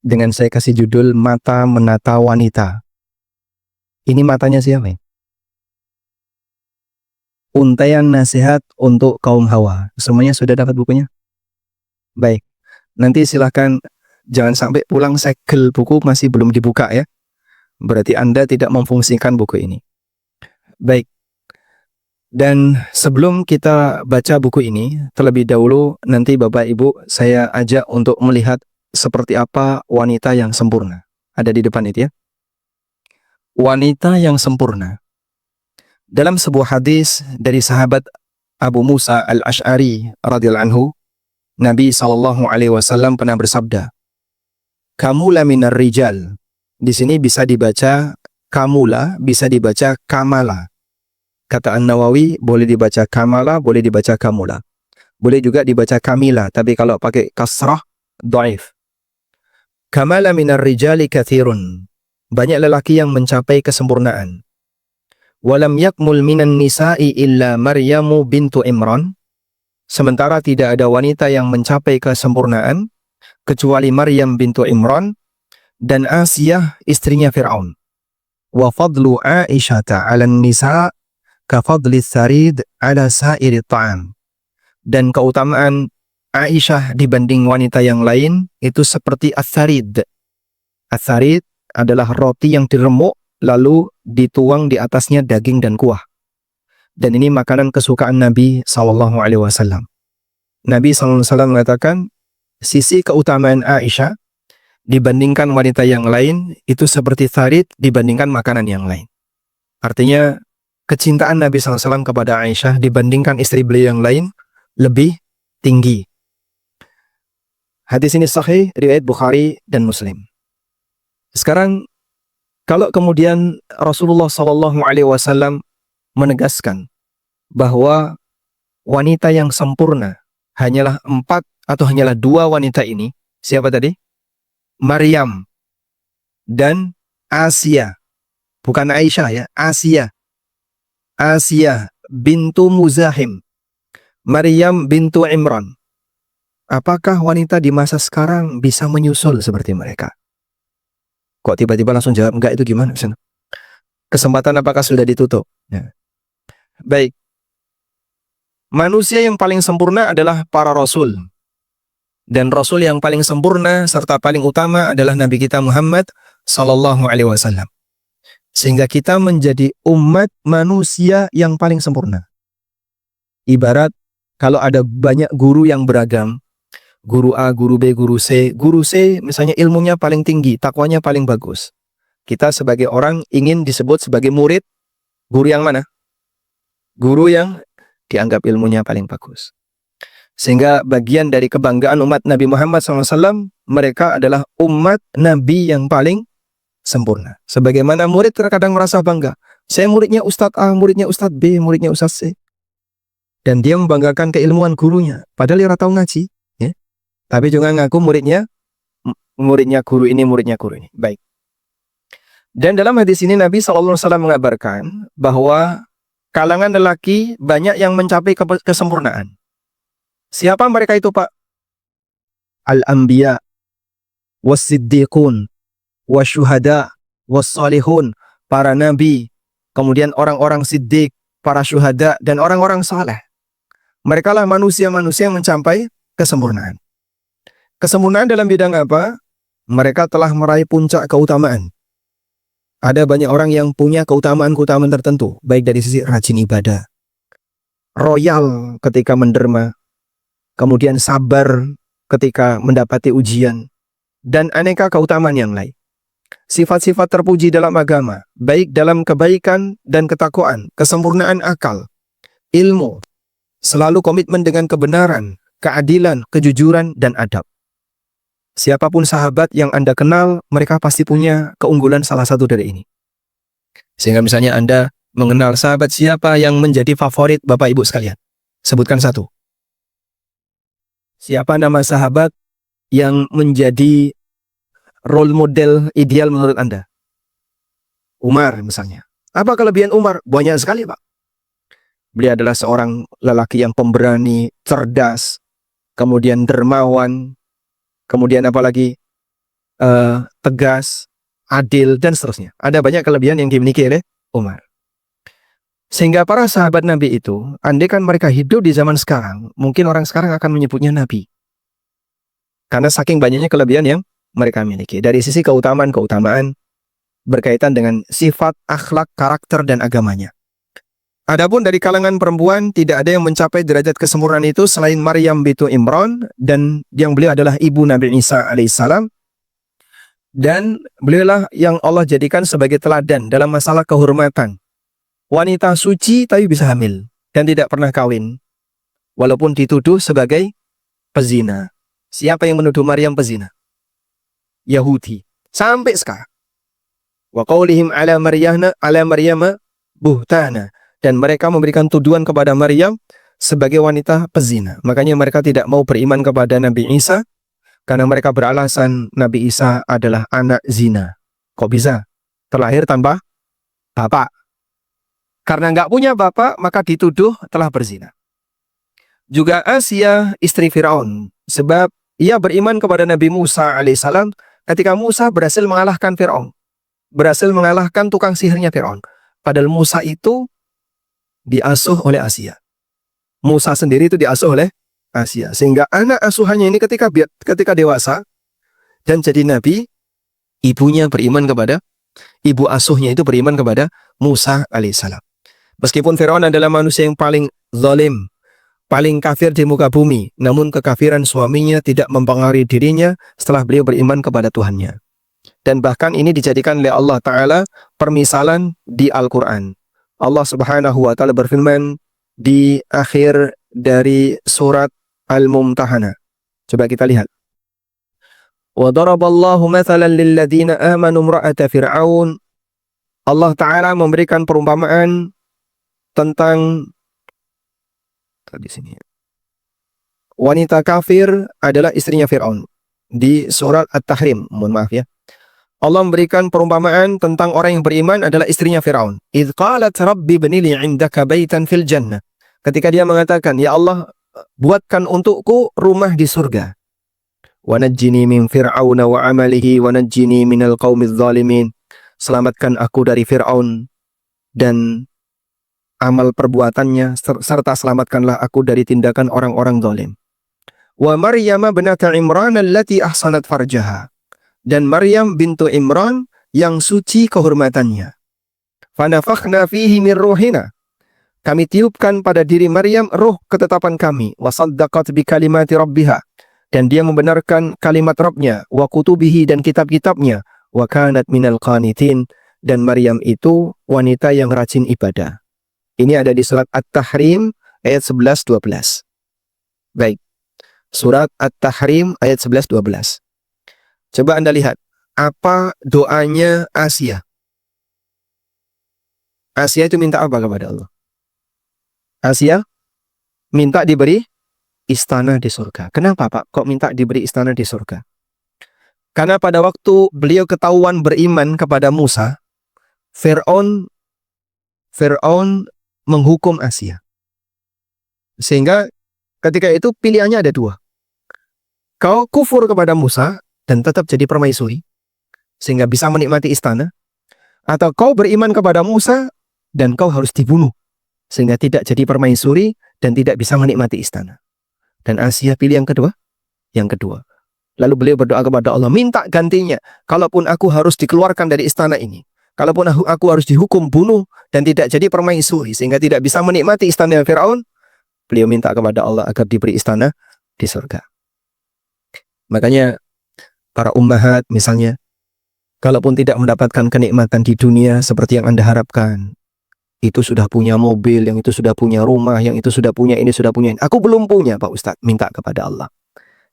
dengan saya kasih judul Mata Menata Wanita. Ini matanya siapa ya? Untaian Nasihat untuk Kaum Hawa. Semuanya sudah dapat bukunya? Baik, nanti silahkan, jangan sampai pulang segel buku masih belum dibuka ya. Berarti Anda tidak memfungsikan buku ini. Baik, dan sebelum kita baca buku ini, terlebih dahulu nanti Bapak Ibu saya ajak untuk melihat seperti apa wanita yang sempurna. Ada di depan itu ya. Wanita yang sempurna. Dalam sebuah hadis dari sahabat Abu Musa al-Ash'ari radhiyallahu anhu, Nabi SAW pernah bersabda, "Kamula minar rijal." Di sini bisa dibaca kamula, bisa dibaca kamala. Kata An-Nawawi, boleh dibaca kamala, boleh dibaca kamula. Boleh juga dibaca kamila, tapi kalau pakai kasrah, dhaif. Kamala minar rijali kathirun. Banyak lelaki yang mencapai kesempurnaan. Walam yakmul minan nisa'i illa Maryamu bintu Imran. Sementara tidak ada wanita yang mencapai kesempurnaan kecuali Maryam bintu Imran dan Asiyah istrinya Fir'aun. Wa fadlu Aisyata 'alan nisa' ka fadli sarid 'ala sa'iri ta'am. Dan keutamaan Aisyah dibanding wanita yang lain itu seperti as-sarid. As-sarid adalah roti yang diremuk lalu dituang di atasnya daging dan kuah. Dan ini makanan kesukaan Nabi SAW. Nabi SAW mengatakan, sisi keutamaan Aisyah dibandingkan wanita yang lain itu seperti tharid dibandingkan makanan yang lain. Artinya, kecintaan Nabi SAW kepada Aisyah dibandingkan istri beliau yang lain lebih tinggi. Hadis ini sahih, riwayat Bukhari dan Muslim. Sekarang, kalau kemudian Rasulullah SAW menegaskan bahwa wanita yang sempurna hanyalah 4 atau hanyalah 2 wanita ini, siapa tadi? Maryam dan Asia, bukan Aisyah ya, Asia. Asia bintu Muzahim, Maryam bintu Imran. Apakah wanita di masa sekarang bisa menyusul seperti mereka? Kok tiba-tiba langsung jawab enggak, itu gimana? Kesempatan apakah sudah ditutup? Ya. Baik. Manusia yang paling sempurna adalah para rasul. Dan rasul yang paling sempurna serta paling utama adalah Nabi kita Muhammad SAW. Sehingga kita menjadi umat manusia yang paling sempurna. Ibarat kalau ada banyak guru yang beragam, guru A, guru B, guru C misalnya ilmunya paling tinggi, takwanya paling bagus. Kita sebagai orang ingin disebut sebagai murid guru yang mana? Guru yang dianggap ilmunya paling bagus. Sehingga bagian dari kebanggaan umat Nabi Muhammad SAW, mereka adalah umat Nabi yang paling sempurna. Sebagaimana murid terkadang merasa bangga, saya muridnya Ustadz A, muridnya Ustadz B, muridnya Ustadz C. Dan dia membanggakan keilmuan gurunya, padahal dia tahu ngaji. Tapi juga ngaku muridnya guru ini, muridnya guru ini. Baik. Dan dalam hadis ini Nabi SAW mengabarkan bahwa kalangan lelaki banyak yang mencapai kesempurnaan. Siapa mereka itu, Pak? Al-Anbiya, was-siddiqun, was-syuhada, was-salihun, para nabi, kemudian orang-orang siddiq, para syuhada, dan orang-orang saleh. Mereka lah manusia-manusia yang mencapai kesempurnaan. Kesempurnaan dalam bidang apa? Mereka telah meraih puncak keutamaan. Ada banyak orang yang punya keutamaan-keutamaan tertentu, baik dari sisi rajin ibadah, royal ketika menderma, kemudian sabar ketika mendapati ujian, dan aneka keutamaan yang lain. Sifat-sifat terpuji dalam agama, baik dalam kebaikan dan ketakwaan, kesempurnaan akal, ilmu, selalu komitmen dengan kebenaran, keadilan, kejujuran, dan adab. Siapapun sahabat yang Anda kenal, mereka pasti punya keunggulan salah satu dari ini. Sehingga misalnya Anda mengenal sahabat siapa yang menjadi favorit Bapak Ibu sekalian. Sebutkan satu. Siapa nama sahabat yang menjadi role model ideal menurut Anda? Umar misalnya. Apa kelebihan Umar? Banyak sekali, Pak. Beliau adalah seorang lelaki yang pemberani, cerdas, kemudian dermawan, kemudian apalagi tegas, adil, dan seterusnya. Ada banyak kelebihan yang dimiliki oleh Umar. Sehingga para sahabat Nabi itu, andaikan mereka hidup di zaman sekarang, mungkin orang sekarang akan menyebutnya Nabi. Karena saking banyaknya kelebihan yang mereka miliki. Dari sisi keutamaan berkaitan dengan sifat, akhlak, karakter, dan agamanya. Adapun dari kalangan perempuan, tidak ada yang mencapai derajat kesempurnaan itu selain Maryam bintu Imran, dan yang beliau adalah ibu Nabi Isa alaihissalam. Dan beliaulah yang Allah jadikan sebagai teladan dalam masalah kehormatan. Wanita suci tapi bisa hamil dan tidak pernah kawin, walaupun dituduh sebagai pezina. Siapa yang menuduh Maryam pezina? Yahudi. Sampai sekarang. Wa qaulihim ala Maryama buhtana. Dan mereka memberikan tuduhan kepada Maryam sebagai wanita pezina. Makanya mereka tidak mau beriman kepada Nabi Isa, karena mereka beralasan Nabi Isa adalah anak zina. Kok bisa? Terlahir tanpa bapak. Karena nggak punya bapak, maka dituduh telah berzina. Juga Asia, istri Firaun. Sebab ia beriman kepada Nabi Musa alaihissalam ketika Musa berhasil mengalahkan Firaun. Berhasil mengalahkan tukang sihirnya Firaun. Padahal Musa itu diasuh oleh Asia. Musa sendiri itu diasuh oleh Asia. Sehingga anak asuhannya ini ketika dewasa dan jadi nabi, ibunya beriman kepada, ibu asuhnya itu beriman kepada Musa alaihissalam. Meskipun Firaun adalah manusia yang paling zalim, paling kafir di muka bumi, namun kekafiran suaminya tidak mempengaruhi dirinya setelah beliau beriman kepada Tuhannya. Dan bahkan ini dijadikan oleh Allah Ta'ala permisalan di Al-Quran. Allah Subhanahu wa Ta'ala berfirman di akhir dari surat Al-Mumtahanah. Coba kita lihat. Wa daraballahu mathalan lilladzina amanu imra'ata fir'aun. Allah Ta'ala memberikan perumpamaan tentang di sini. Wanita kafir adalah istrinya Fir'aun. Di surat At-Tahrim, mohon maaf ya. Allah memberikan perumpamaan tentang orang yang beriman adalah istrinya Fir'aun. Idh qalat rabbi bnili indaka baitan fil jannah. Ketika dia mengatakan, ya Allah, buatkan untukku rumah di surga. Wa najjini min fir'auna wa amalihi wa najjini minal qaumiz zalimin. Selamatkan aku dari Fir'aun dan amal perbuatannya, serta selamatkanlah aku dari tindakan orang-orang zalim. Wa Maryam binata Imran allati ahsanat farjaha. Dan Maryam bintu Imran yang suci kehormatannya. Fanafakhna fihi min ruhina. Kami tiupkan pada diri Maryam roh ketetapan kami. Wa saddaqat bi kalimati rabbiha. Dan dia membenarkan kalimat Rabbnya. Wa kutubihi dan kitab-kitabnya. Wa kanat minal qanitin. Dan Maryam itu wanita yang rajin ibadah. Ini ada di surat At-Tahrim ayat 11-12. Baik. Surat At-Tahrim ayat 11-12. Coba Anda lihat, apa doanya Asia? Asia itu minta apa kepada Allah? Asia minta diberi istana di surga. Kenapa Pak? Kok minta diberi istana di surga? Karena pada waktu beliau ketahuan beriman kepada Musa, Fir'aun menghukum Asia. Sehingga ketika itu pilihannya ada dua. Kau kufur kepada Musa dan tetap jadi permaisuri, sehingga bisa menikmati istana, atau kau beriman kepada Musa dan kau harus dibunuh, sehingga tidak jadi permaisuri dan tidak bisa menikmati istana. Dan Asia pilih yang kedua. Yang kedua. Lalu beliau berdoa kepada Allah, minta gantinya, kalaupun aku harus dikeluarkan dari istana ini, kalaupun aku harus dihukum bunuh dan tidak jadi permaisuri, sehingga tidak bisa menikmati istana Fir'aun, beliau minta kepada Allah agar diberi istana di surga. Makanya para ummahat misalnya, kalaupun tidak mendapatkan kenikmatan di dunia seperti yang Anda harapkan, itu sudah punya mobil, yang itu sudah punya rumah, yang itu sudah punya ini, sudah punya ini. Aku belum punya Pak Ustadz, minta kepada Allah.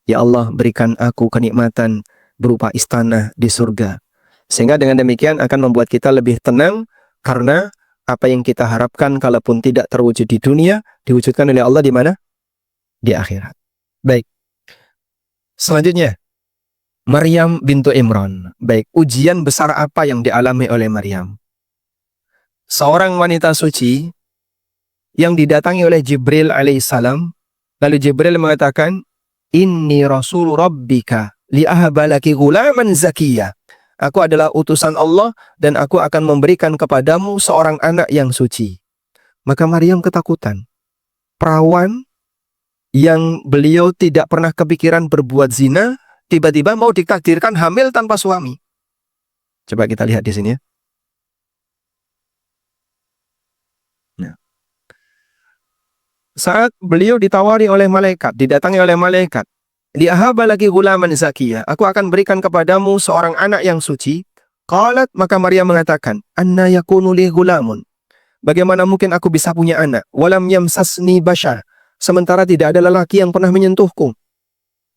Ya Allah, berikan aku kenikmatan berupa istana di surga. Sehingga dengan demikian akan membuat kita lebih tenang, karena apa yang kita harapkan kalaupun tidak terwujud di dunia, diwujudkan oleh Allah di mana? Di akhirat. Baik. Selanjutnya, Maryam bintu Imran. Baik, ujian besar apa yang dialami oleh Maryam? Seorang wanita suci yang didatangi oleh Jibril alaihissalam. Lalu Jibril mengatakan, Inni Rasul Rabbika li'ahabalaki ghulaman zakiyah. Aku adalah utusan Allah dan aku akan memberikan kepadamu seorang anak yang suci. Maka Maryam ketakutan. Perawan yang beliau tidak pernah kepikiran berbuat zina, tiba-tiba mau ditakdirkan hamil tanpa suami. Coba kita lihat di sini ya. Nah. Saat beliau ditawari oleh malaikat, didatangi oleh malaikat, li'ahaba lagi ghulaman zakiyah, aku akan berikan kepadamu seorang anak yang suci. Qalat, maka Maryam mengatakan, anna yakunu li ghulamun. Bagaimana mungkin aku bisa punya anak? Walam yamsasni bashar. Sementara tidak ada lelaki yang pernah menyentuhku.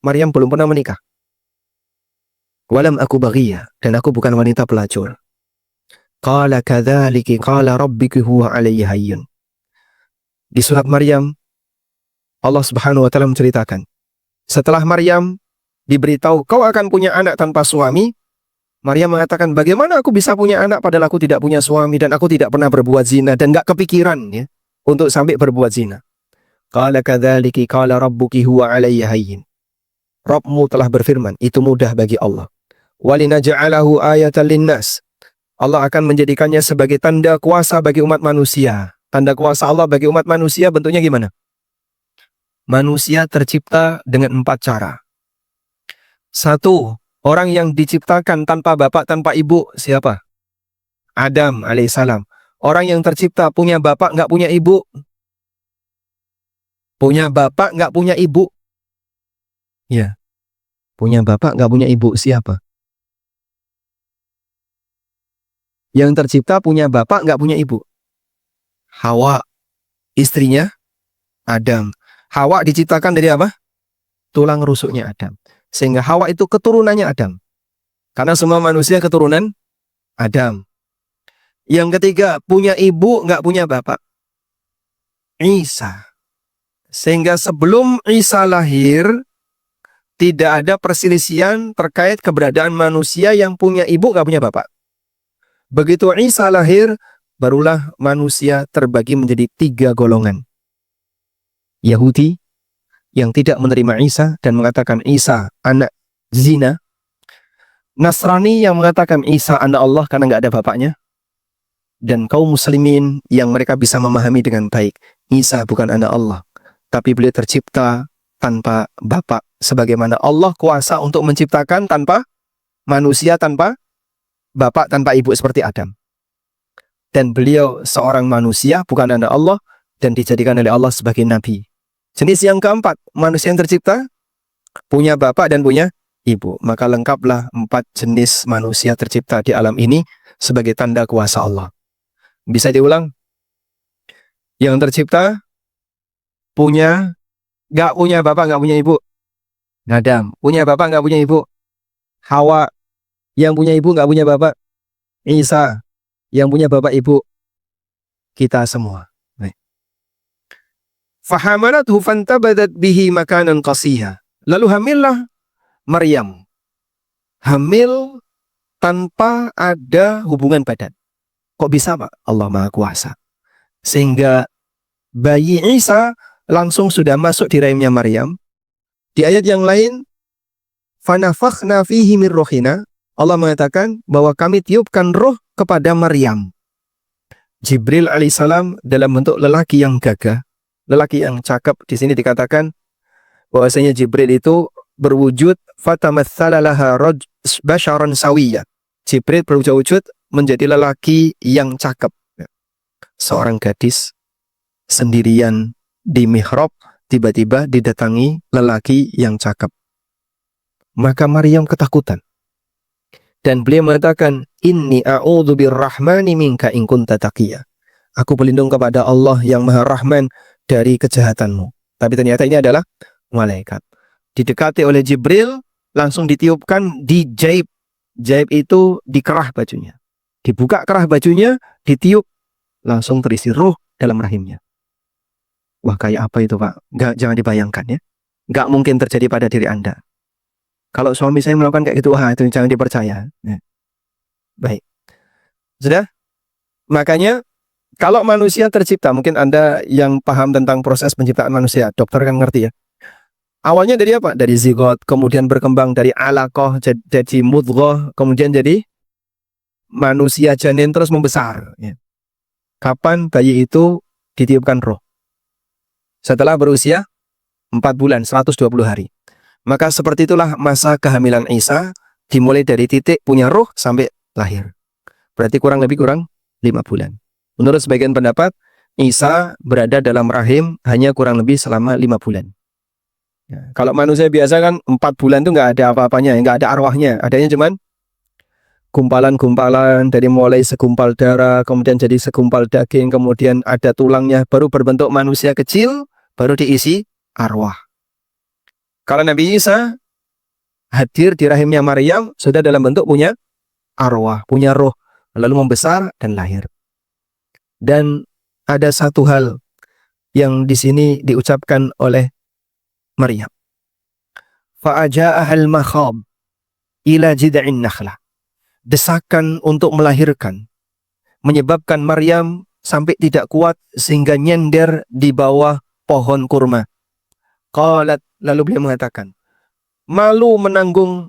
Maryam belum pernah menikah. Walam aku baghiyah, dan aku bukan wanita pelacur. Qala kadzaliki qala rabbiki huwa alayya hayyun. Di surat Maryam, Allah Subhanahu wa taala menceritakan, setelah Maryam diberitahu kau akan punya anak tanpa suami, Maryam mengatakan, bagaimana aku bisa punya anak padahal aku tidak punya suami dan aku tidak pernah berbuat zina dan gak kepikiran ya untuk sampai berbuat zina. Qala kadzaliki qala rabbuki huwa alayya hayyin. Rabbmu telah berfirman, itu mudah bagi Allah. Walinaj'alahu ayatan linnas. Allah akan menjadikannya sebagai tanda kuasa bagi umat manusia. Tanda kuasa Allah bagi umat manusia bentuknya gimana? Manusia tercipta dengan 4 cara. 1, orang yang diciptakan tanpa bapak, tanpa ibu, siapa? Adam alaihissalam. Orang yang tercipta punya bapak, nggak punya ibu. Punya bapak, nggak punya ibu. Ya. Punya bapak, nggak punya ibu, siapa? Yang tercipta punya bapak, nggak punya ibu. Hawa. Istrinya Adam. Hawa diciptakan dari apa? Tulang rusuknya Adam. Sehingga Hawa itu keturunannya Adam. Karena semua manusia keturunan Adam. Yang ketiga, punya ibu, nggak punya bapak. Isa. Sehingga sebelum Isa lahir, tidak ada perselisihan terkait keberadaan manusia yang punya ibu, nggak punya bapak. Begitu Isa lahir, barulah manusia terbagi menjadi 3 golongan. Yahudi yang tidak menerima Isa dan mengatakan Isa anak zina. Nasrani yang mengatakan Isa anak Allah karena nggak ada bapaknya. Dan kaum muslimin yang mereka bisa memahami dengan baik, Isa bukan anak Allah, tapi beliau tercipta tanpa bapak. Sebagaimana Allah kuasa untuk menciptakan tanpa manusia, tanpa bapak, tanpa ibu seperti Adam. Dan beliau seorang manusia, bukan anak Allah, dan dijadikan oleh Allah sebagai nabi. Jenis yang keempat, manusia yang tercipta punya bapak dan punya ibu. Maka lengkaplah 4 jenis manusia tercipta di alam ini sebagai tanda kuasa Allah. Bisa diulang? Yang tercipta gak punya bapak, gak punya ibu. Adam. Punya bapak, gak punya ibu. Hawa. Yang punya ibu, gak punya bapak. Isa. Yang punya bapak, ibu. Kita semua. Fahamalathu fantabadat bihi makanan qasiyah. Lalu hamillah Maryam. Hamil tanpa ada hubungan badan. Kok bisa, Pak? Allah Maha Kuasa. Sehingga bayi Isa langsung sudah masuk di rahimnya Maryam. Di ayat yang lain, fanafakhna fihi min ruhina. Allah mengatakan bahwa kami tiupkan roh kepada Maryam. Jibril alaihissalam dalam bentuk lelaki yang gagah, lelaki yang cakep. Di sini dikatakan bahwasanya Jibril itu berwujud fatamatsala laha basharan sawiyya. Jibril berwujud menjadi lelaki yang cakep. Seorang gadis sendirian di mihrab, tiba-tiba didatangi lelaki yang cakep. Maka Maryam ketakutan. Dan beliau mengatakan, inni a'udzu birrahmani minka in kunta taqiyya. Aku berlindung kepada Allah yang Maha Rahman dari kejahatanmu. Tapi ternyata ini adalah malaikat. Didekati oleh Jibril, langsung ditiupkan di jaib. Jaib itu dikerah bajunya. Dibuka kerah bajunya, ditiup, langsung terisi ruh dalam rahimnya. Wah, kayak apa itu, Pak? Jangan dibayangkan ya. Nggak mungkin terjadi pada diri Anda. Kalau suami saya melakukan kayak gitu, wah itu jangan dipercaya. Ya. Baik. Sudah? Makanya kalau manusia tercipta, mungkin Anda yang paham tentang proses penciptaan manusia, dokter kan ngerti ya. Awalnya dari apa? Dari zigot, kemudian berkembang dari alaqah jadi mudghah, kemudian jadi manusia janin terus membesar. Ya. Kapan bayi itu ditiupkan roh? Setelah berusia 4 bulan, 120 hari. Maka seperti itulah masa kehamilan Isa, dimulai dari titik punya roh sampai lahir. Berarti kurang 5 bulan. Menurut sebagian pendapat, Isa berada dalam rahim hanya kurang lebih selama 5 bulan. Ya, kalau manusia biasa kan 4 bulan itu nggak ada apa-apanya, nggak ada arwahnya. Adanya cuman gumpalan-gumpalan dari mulai segumpal darah, kemudian jadi segumpal daging, kemudian ada tulangnya, baru berbentuk manusia kecil, baru diisi arwah. Kalau Nabi Isa hadir di rahimnya Maryam, sudah dalam bentuk punya arwah, punya roh, lalu membesar dan lahir. Dan ada satu hal yang di sini diucapkan oleh Maryam. Fa'aja'ahal makhab ila jid'in nakhlah. Desakan untuk melahirkan menyebabkan Maryam sampai tidak kuat sehingga nyender di bawah pohon kurma. Qalat, lalu beliau mengatakan, malu menanggung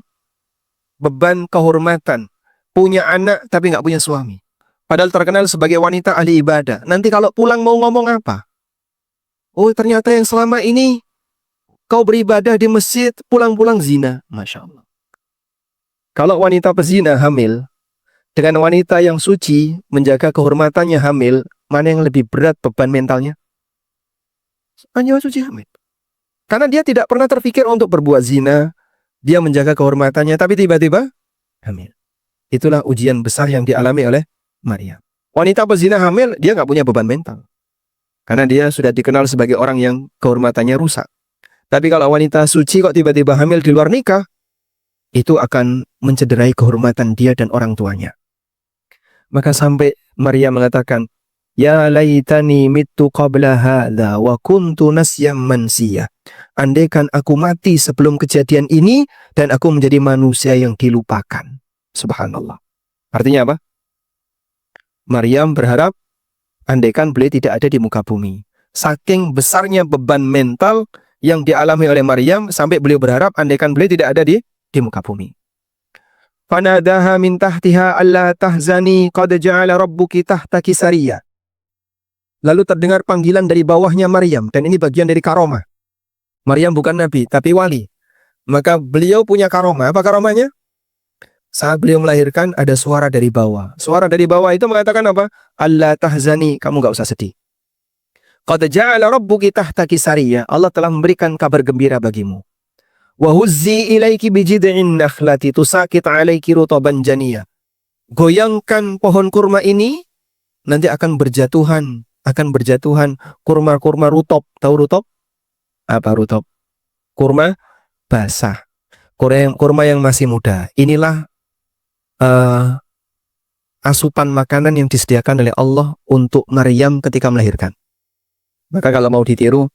beban kehormatan, punya anak tapi nggak punya suami. Padahal terkenal sebagai wanita ahli ibadah. Nanti kalau pulang mau ngomong apa? Oh, ternyata yang selama ini kau beribadah di masjid, pulang-pulang zina. Masya Allah. Kalau wanita pezina hamil, dengan wanita yang suci, menjaga kehormatannya hamil, mana yang lebih berat beban mentalnya? Hanya suci hamil. Karena dia tidak pernah terpikir untuk berbuat zina, dia menjaga kehormatannya, tapi tiba-tiba hamil. Itulah ujian besar yang dialami oleh Maryam. Wanita pezina hamil, dia nggak punya beban mental. Karena dia sudah dikenal sebagai orang yang kehormatannya rusak. Tapi kalau wanita suci kok tiba-tiba hamil di luar nikah, itu akan mencederai kehormatan dia dan orang tuanya. Maka sampai Maryam mengatakan, ya laitani mittu qabla hadza wa kuntu nasyam mansiyah. Andaikan aku mati sebelum kejadian ini dan aku menjadi manusia yang dilupakan. Subhanallah. Artinya apa? Maryam berharap andaikan beliau tidak ada di muka bumi. Saking besarnya beban mental yang dialami oleh Maryam sampai beliau berharap andaikan beliau tidak ada di muka bumi. Fanadaha min tahtiha alla tahzani qad ja'ala rabbuki tahtaki sariyya. Lalu terdengar panggilan dari bawahnya Maryam, dan ini bagian dari karomah. Maryam bukan nabi tapi wali. Maka beliau punya karomah. Apa karomahnya? Saat beliau melahirkan ada suara dari bawah. Suara dari bawah itu mengatakan apa? Alla tahzani, kamu enggak usah sedih. Qad ja'ala rabbuki tahtaki sariyya. Allah telah memberikan kabar gembira bagimu. Wa huzzi ilaiki bijid'in nakhlati tusaqit 'alaiki rutaban janiyya. Goyangkan pohon kurma ini, nanti akan berjatuhan kurma-kurma rutop. Tahu rutop? Apa rutop? Kurma basah. Kurma yang masih muda. Inilah asupan makanan yang disediakan oleh Allah untuk Maryam ketika melahirkan. Maka kalau mau ditiru,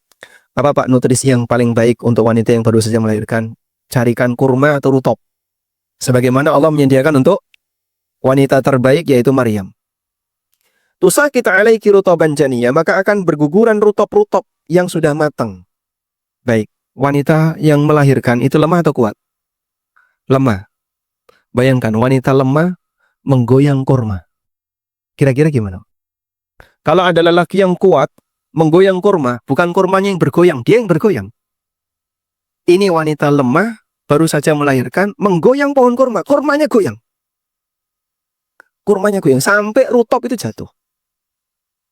apa Pak nutrisi yang paling baik untuk wanita yang baru saja melahirkan? Carikan kurma atau rutop. Sebagaimana Allah menyediakan untuk wanita terbaik yaitu Maryam. Tusaqit 'alaiki rutaban janiyya, maka akan berguguran rutop-rutop yang sudah matang. Baik, wanita yang melahirkan itu lemah atau kuat? Lemah. Bayangkan wanita lemah menggoyang kurma. Kira-kira gimana? Kalau ada lelaki yang kuat menggoyang kurma, bukan kurmanya yang bergoyang, dia yang bergoyang. Ini wanita lemah, baru saja melahirkan, menggoyang pohon kurma, kurmanya goyang. Kurmanya goyang, sampai rutop itu jatuh.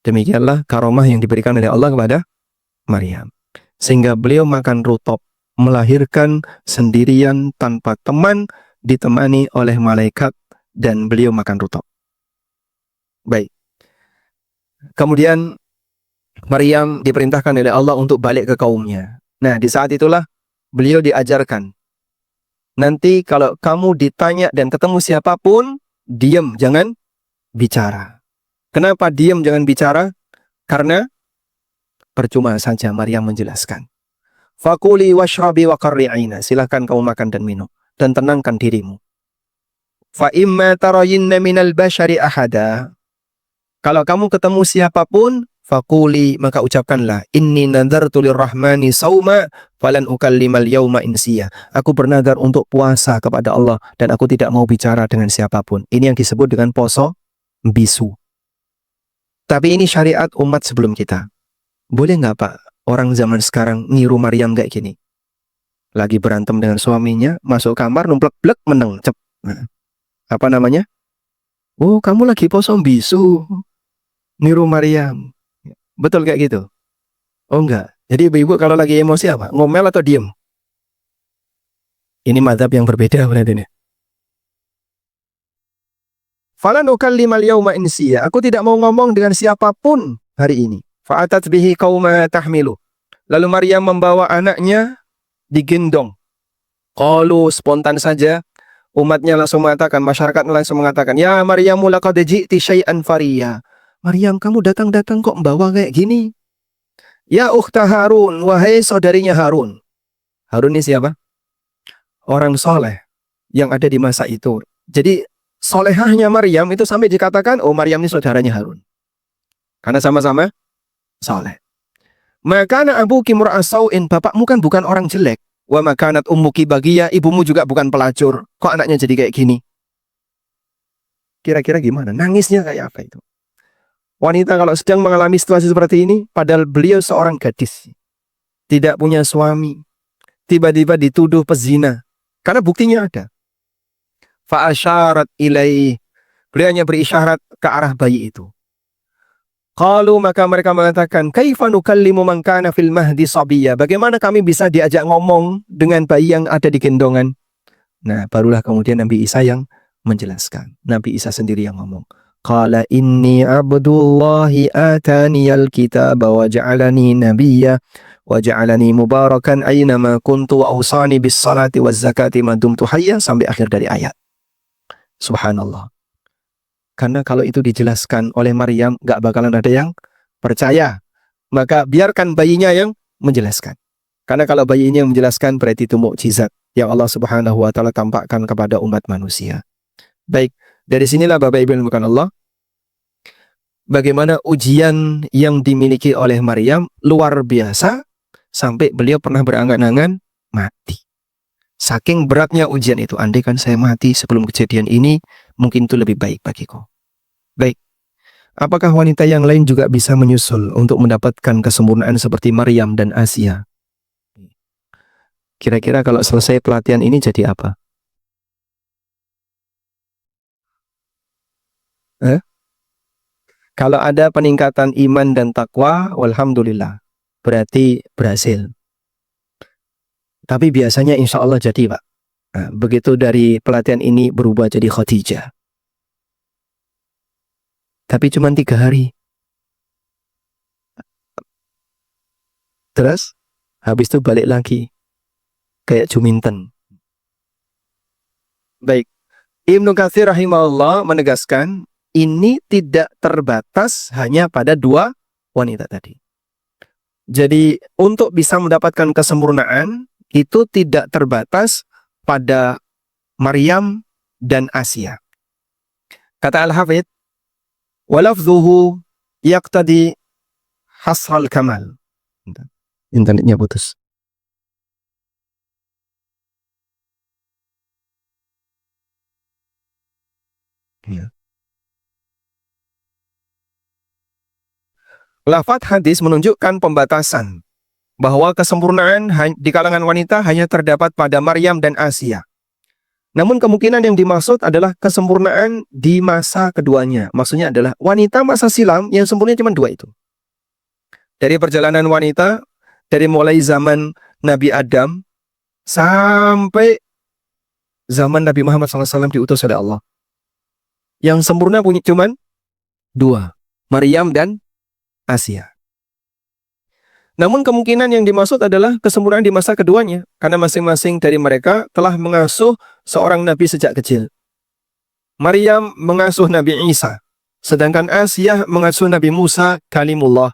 Demikianlah karomah yang diberikan oleh Allah kepada Maryam. Sehingga beliau makan rutop, melahirkan sendirian tanpa teman, ditemani oleh malaikat, dan beliau makan rutop. Baik. Kemudian Maryam diperintahkan oleh Allah untuk balik ke kaumnya. Nah, di saat itulah beliau diajarkan. Nanti kalau kamu ditanya dan ketemu siapapun, diam, jangan bicara. Kenapa diam, jangan bicara? Karena percuma saja Maryam menjelaskan. Fakuli washrabi wa qarri aina. Silahkan kamu makan dan minum. Dan tenangkan dirimu. Fa imma tarayinna minal bashari ahada. Kalau kamu ketemu siapapun, Faquli, maka ucapkanlah, inni nadartu lirrahmani sauma falan ukallimal yauma insiya. Aku bernadar untuk puasa kepada Allah dan aku tidak mau bicara dengan siapapun. Ini yang disebut dengan poso bisu. Tapi ini syariat umat sebelum kita. Boleh nggak Pak orang zaman sekarang niru Maryam kayak gini? Lagi berantem dengan suaminya, masuk kamar, numplek-blek, meneng, cep. Nah, apa namanya? Oh, kamu lagi poso bisu. Niru Maryam. Betul kayak gitu? Oh enggak. Jadi ibu-ibu kalau lagi emosi apa? Ngomel atau diem? Ini mazhab yang berbeda berarti ini. Falan ukallimal yauma insiya. Aku tidak mau ngomong dengan siapapun hari ini. Fa'atat bihi qauma tahmilu. Lalu Maryam membawa anaknya digendong. Qalu, spontan saja umatnya langsung mengatakan, masyarakat langsung mengatakan, ya Maryamu laqad ji'ti syai'an fariya. Maryam, kamu datang-datang kok membawa kayak gini? Ya ukhta Harun, wahai saudarinya Harun. Harun ini siapa? Orang soleh yang ada di masa itu. Jadi solehahnya Maryam itu sampai dikatakan, oh Maryam ini saudaranya Harun. Karena sama-sama soleh. Makana abuki mur'asau'in, bapakmu kan bukan orang jelek. Wa makanat ummuki bagiyah, ibumu juga bukan pelacur. Kok anaknya jadi kayak gini? Kira-kira gimana? Nangisnya kayak apa itu? Wanita kalau sedang mengalami situasi seperti ini, padahal beliau seorang gadis, tidak punya suami, tiba-tiba dituduh pezina, karena buktinya ada. Fa'asyarat ilaih, beliau hanya berisyarat ke arah bayi itu. Qalu, maka mereka mengatakan, kaifa nukallimu man kana fil mahdi sabiyya, bagaimana kami bisa diajak ngomong dengan bayi yang ada di gendongan? Nah, barulah kemudian Nabi Isa yang menjelaskan. Nabi Isa sendiri yang ngomong. Qala inni abdullahi ataniyal kitaba wa ja'alani nabiyya wa ja'alani mubarakan aynama kuntu wa awsani bis salati waz zakati ma dumtu hayya, sampai akhir dari ayat. Subhanallah. Karena kalau itu dijelaskan oleh Maryam, gak bakalan ada yang percaya. Maka biarkan bayinya yang menjelaskan. Karena kalau bayi ini yang menjelaskan, berarti itu mukjizat yang Allah Subhanahu wa Ta'ala tampakkan kepada umat manusia. Baik, dari sinilah Bapak Ibu yang bukan Allah, bagaimana ujian yang dimiliki oleh Maryam luar biasa sampai beliau pernah berangan-angan mati. Saking beratnya ujian itu, andai kan saya mati sebelum kejadian ini, mungkin itu lebih baik bagiku. Baik, apakah wanita yang lain juga bisa menyusul untuk mendapatkan kesempurnaan seperti Maryam dan Asia? Kira-kira kalau selesai pelatihan ini jadi apa? Kalau ada peningkatan iman dan takwa, walhamdulillah, berarti berhasil. Tapi biasanya insya Allah jadi Pak. Nah, begitu dari pelatihan ini berubah jadi Khadijah. Tapi cuma 3 hari. Terus, habis itu balik lagi. Kayak Juminten. Baik. Ibnu Katsir rahimahullah menegaskan, ini tidak terbatas hanya pada 2 wanita tadi. Jadi untuk bisa mendapatkan kesempurnaan itu tidak terbatas pada Maryam dan Asia. Kata Al-Hafidz, walafzuhu yaqtadi hasral kamal. Internetnya putus. Ya. Lafaz hadis menunjukkan pembatasan bahwa kesempurnaan di kalangan wanita hanya terdapat pada Maryam dan Asia. Namun kemungkinan yang dimaksud adalah kesempurnaan di masa keduanya. Maksudnya adalah wanita masa silam yang sempurna cuma 2 itu. Dari perjalanan wanita, dari mulai zaman Nabi Adam sampai zaman Nabi Muhammad SAW diutus oleh Allah. Yang sempurna punya cuma 2, Maryam dan Asia. Namun kemungkinan yang dimaksud adalah kesempurnaan di masa keduanya, karena masing-masing dari mereka telah mengasuh seorang nabi sejak kecil. Maryam mengasuh Nabi Isa, sedangkan Asia mengasuh Nabi Musa kalimullah.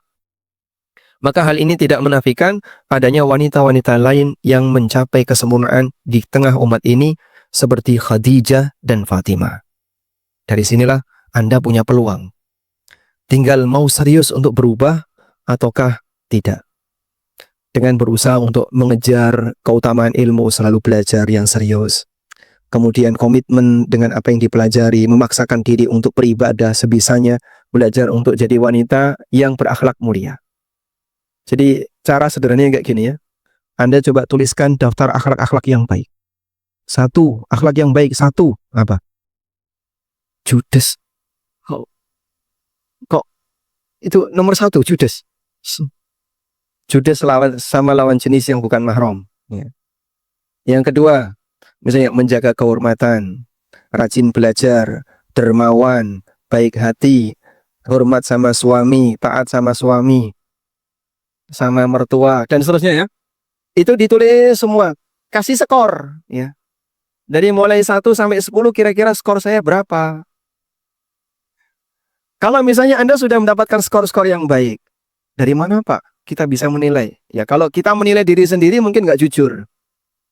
Maka hal ini tidak menafikan adanya wanita-wanita lain yang mencapai kesempurnaan di tengah umat ini seperti Khadijah dan Fatimah. Dari sinilah Anda punya peluang. Tinggal mau serius untuk berubah ataukah tidak. Dengan berusaha untuk mengejar keutamaan ilmu, selalu belajar yang serius. Kemudian komitmen dengan apa yang dipelajari, memaksakan diri untuk beribadah sebisanya, belajar untuk jadi wanita yang berakhlak mulia. Jadi cara sederhananya kayak gini ya. Anda coba tuliskan daftar akhlak-akhlak yang baik. 1, akhlak yang baik. 1, apa? Judes. Kok itu nomor 1, judes? Judes sama lawan jenis yang bukan mahram. Ya. Yang kedua, misalnya menjaga kehormatan, rajin belajar, dermawan, baik hati, hormat sama suami, taat sama suami, sama mertua, dan seterusnya ya. Itu ditulis semua. Kasih skor. Ya. Dari mulai 1 sampai 10 kira-kira skor saya berapa? Kalau misalnya Anda sudah mendapatkan skor-skor yang baik, dari mana Pak kita bisa menilai? Ya kalau kita menilai diri sendiri mungkin nggak jujur.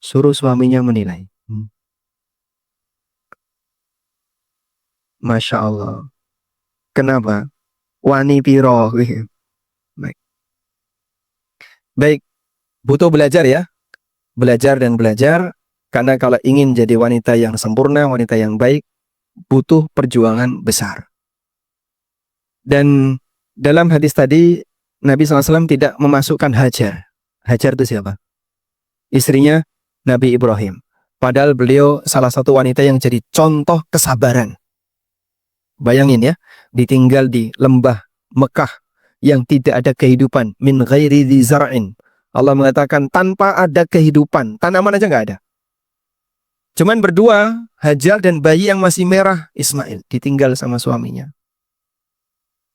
Suruh suaminya menilai. Masya Allah. Kenapa? Wani piro. Baik. Baik. Butuh belajar ya. Belajar dan belajar. Karena kalau ingin jadi wanita yang sempurna, wanita yang baik, butuh perjuangan besar. Dan dalam hadis tadi, Nabi SAW tidak memasukkan Hajar. Hajar itu siapa? Istrinya Nabi Ibrahim. Padahal beliau salah satu wanita yang jadi contoh kesabaran. Bayangin ya, ditinggal di lembah Mekah yang tidak ada kehidupan. Min ghairi dzi zar'in. Allah mengatakan tanpa ada kehidupan. Tanaman aja nggak ada. Cuman berdua, Hajar dan bayi yang masih merah, Ismail, ditinggal sama suaminya.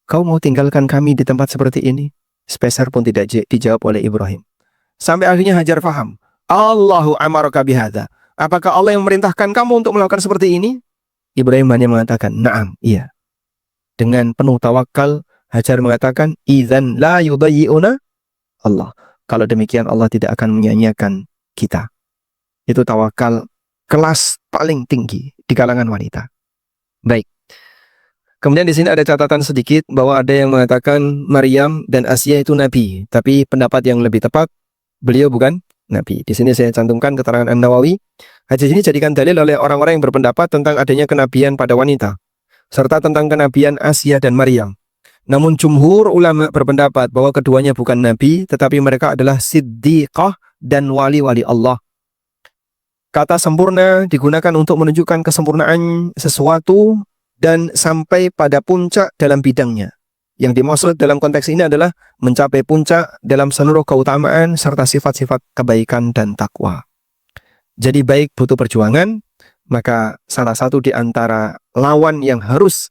Kau mau tinggalkan kami di tempat seperti ini? Sepeser pun tidak dijawab oleh Ibrahim. Sampai akhirnya Hajar faham. Allahu amaraka bihadza. Apakah Allah yang memerintahkan kamu untuk melakukan seperti ini? Ibrahim hanya mengatakan, na'am, iya. Dengan penuh tawakal, Hajar mengatakan, idzan la yudayyi'una Allah. Kalau demikian Allah tidak akan menyia-nyiakan kita. Itu tawakal kelas paling tinggi di kalangan wanita. Baik. Kemudian di sini ada catatan sedikit bahwa ada yang mengatakan Maryam dan Asia itu nabi, tapi pendapat yang lebih tepat beliau bukan nabi. Di sini saya cantumkan keterangan An-Nawawi. Hadis ini jadikan dalil oleh orang-orang yang berpendapat tentang adanya kenabian pada wanita, serta tentang kenabian Asia dan Maryam. Namun jumhur ulama berpendapat bahwa keduanya bukan nabi, tetapi mereka adalah siddiqah dan wali-wali Allah. Kata sempurna digunakan untuk menunjukkan kesempurnaan sesuatu dan sampai pada puncak dalam bidangnya. Yang dimaksud dalam konteks ini adalah mencapai puncak dalam seluruh keutamaan serta sifat-sifat kebaikan dan takwa. Jadi baik butuh perjuangan, maka salah satu di antara lawan yang harus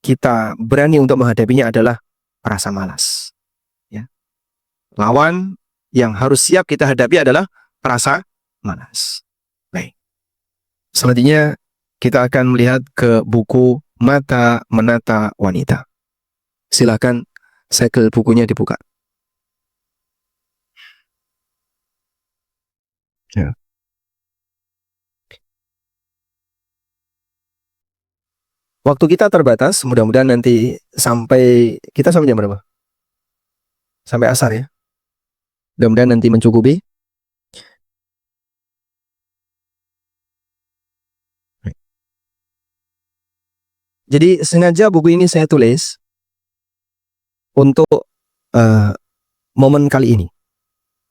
kita berani untuk menghadapinya adalah rasa malas. Ya. Lawan yang harus siap kita hadapi adalah rasa malas. Baik. Selanjutnya kita akan melihat ke buku Mata Menata Wanita. Silakan segel bukunya dibuka. Ya. Waktu kita terbatas, mudah-mudahan nanti sampai kita sampai jam berapa? Sampai asar ya. Mudah-mudahan nanti mencukupi. Jadi sengaja buku ini saya tulis untuk momen kali ini.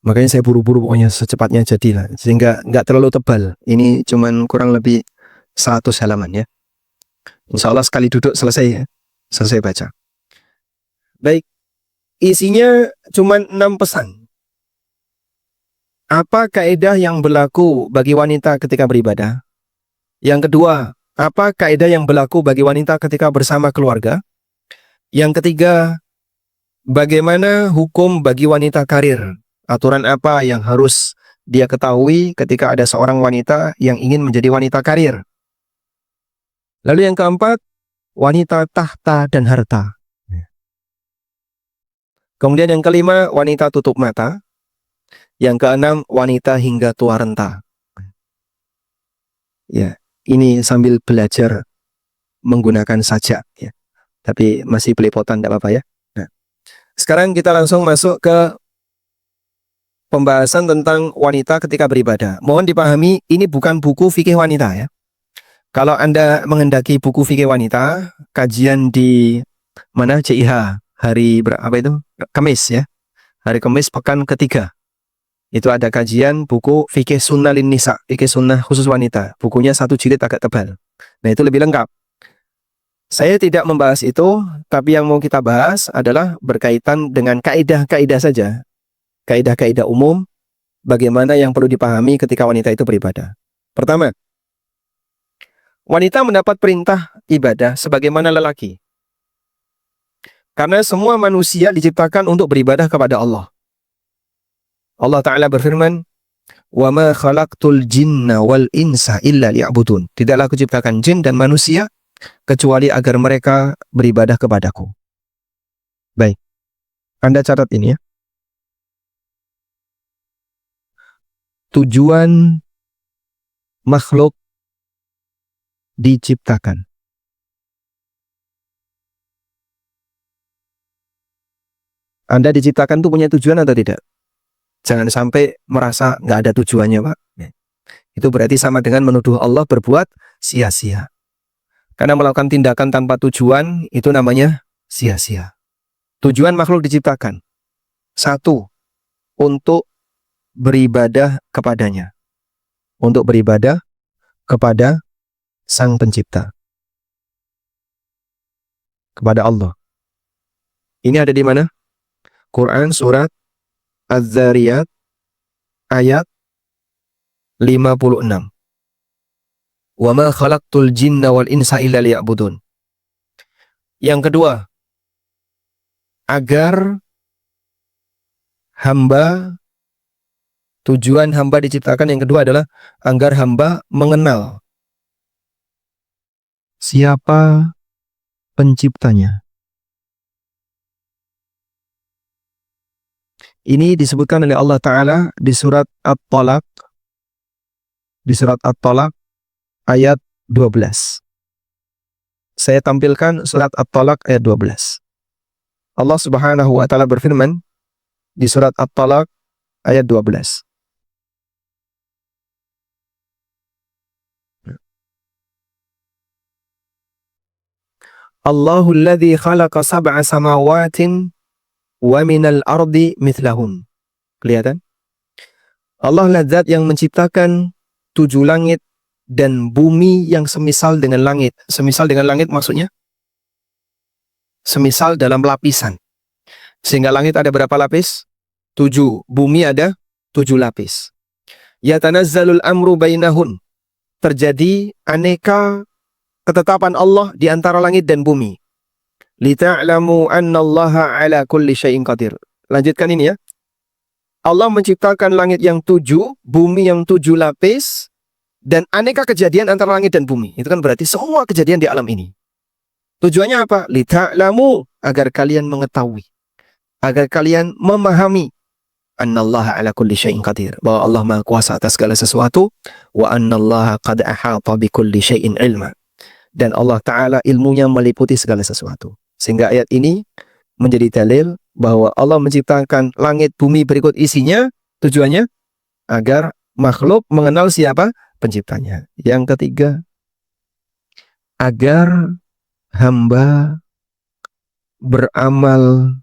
Makanya saya buru-buru pokoknya secepatnya jadilah. Sehingga nggak terlalu tebal. Ini cuman kurang lebih 100 halaman ya. Insya Allah sekali duduk selesai ya. Selesai baca. Baik. Isinya cuman 6 pesan. Apa kaidah yang berlaku bagi wanita ketika beribadah? Yang kedua, apa kaidah yang berlaku bagi wanita ketika bersama keluarga? Yang ketiga, bagaimana hukum bagi wanita karir? Aturan apa yang harus dia ketahui ketika ada seorang wanita yang ingin menjadi wanita karir? Lalu yang keempat, wanita tahta dan harta. Kemudian yang kelima, wanita tutup mata. Yang keenam, wanita hingga tua renta. Ya, ini sambil belajar menggunakan sajak. Ya. Tapi masih belepotan, tidak apa-apa ya. Nah, sekarang kita langsung masuk ke pembahasan tentang wanita ketika beribadah. Mohon dipahami, ini bukan buku fikih wanita ya. Kalau Anda menghendaki buku fikih wanita, kajian di mana CIH hari berapa itu? Kamis ya. Hari Kamis pekan ketiga. Itu ada kajian buku fikih sunnah lin nisa, fikih sunnah khusus wanita. Bukunya 1 jilid agak tebal. Nah, itu lebih lengkap. Saya tidak membahas itu, tapi yang mau kita bahas adalah berkaitan dengan kaidah-kaidah saja. Kaidah-kaidah umum bagaimana yang perlu dipahami ketika wanita itu beribadah. Pertama, wanita mendapat perintah ibadah sebagaimana lelaki. Karena semua manusia diciptakan untuk beribadah kepada Allah. Allah Ta'ala berfirman, وَمَا خَلَقْتُ الْجِنَّ وَالْإِنْسَ إِلَّا لِيَعْبُدُونَ. Tidaklah aku ciptakan jin dan manusia kecuali agar mereka beribadah kepadaku. Baik, Anda catat ini ya. Tujuan makhluk diciptakan. Anda diciptakan itu punya tujuan atau tidak? Jangan sampai merasa nggak ada tujuannya, Pak. Itu berarti sama dengan menuduh Allah berbuat sia-sia. Karena melakukan tindakan tanpa tujuan, itu namanya sia-sia. Tujuan makhluk diciptakan. 1, untuk beribadah kepadanya. Untuk beribadah kepada Sang Pencipta. Kepada Allah. Ini ada di mana? Quran surat Az-Zariyat ayat 56. Wa ma khalaqtul jinna wal insa illa liya'budun. Yang kedua, agar hamba, tujuan hamba diciptakan yang kedua adalah agar hamba mengenal siapa penciptanya. Ini disebutkan oleh Allah Ta'ala di surat At-Talaq, ayat 12. Saya tampilkan surat At-Talaq ayat 12. Allah Subhanahu wa Ta'ala berfirman di surat At-Talaq ayat 12. Allahul ladzi khalaqa sab'a samawatin wa minal ardi mithlahun. Kelihatan? Allah lah zat yang menciptakan 7 langit dan bumi yang semisal dengan langit. Semisal dengan langit maksudnya? Semisal dalam lapisan. Sehingga langit ada berapa lapis? 7. Bumi ada 7 lapis. Yatanazzalul amru bainahun. Terjadi aneka ketetapan Allah di antara langit dan bumi. Lita'lamu annallaha ala kulli syai'in qadir. Lanjutkan ini ya. Allah menciptakan langit yang 7, bumi yang 7 lapis, dan aneka kejadian antara langit dan bumi. Itu kan berarti semua kejadian di alam ini. Tujuannya apa? Lita'lamu, agar kalian mengetahui, agar kalian memahami annallaha ala kulli syai'in qadir, bahwa Allah Maha Kuasa atas segala sesuatu, wa annallaha qad ahata bi kulli syai'in ilma. Dan Allah Ta'ala ilmunya meliputi segala sesuatu. Sehingga ayat ini menjadi dalil bahwa Allah menciptakan langit bumi berikut isinya, tujuannya agar makhluk mengenal siapa penciptanya. Yang ketiga, agar hamba beramal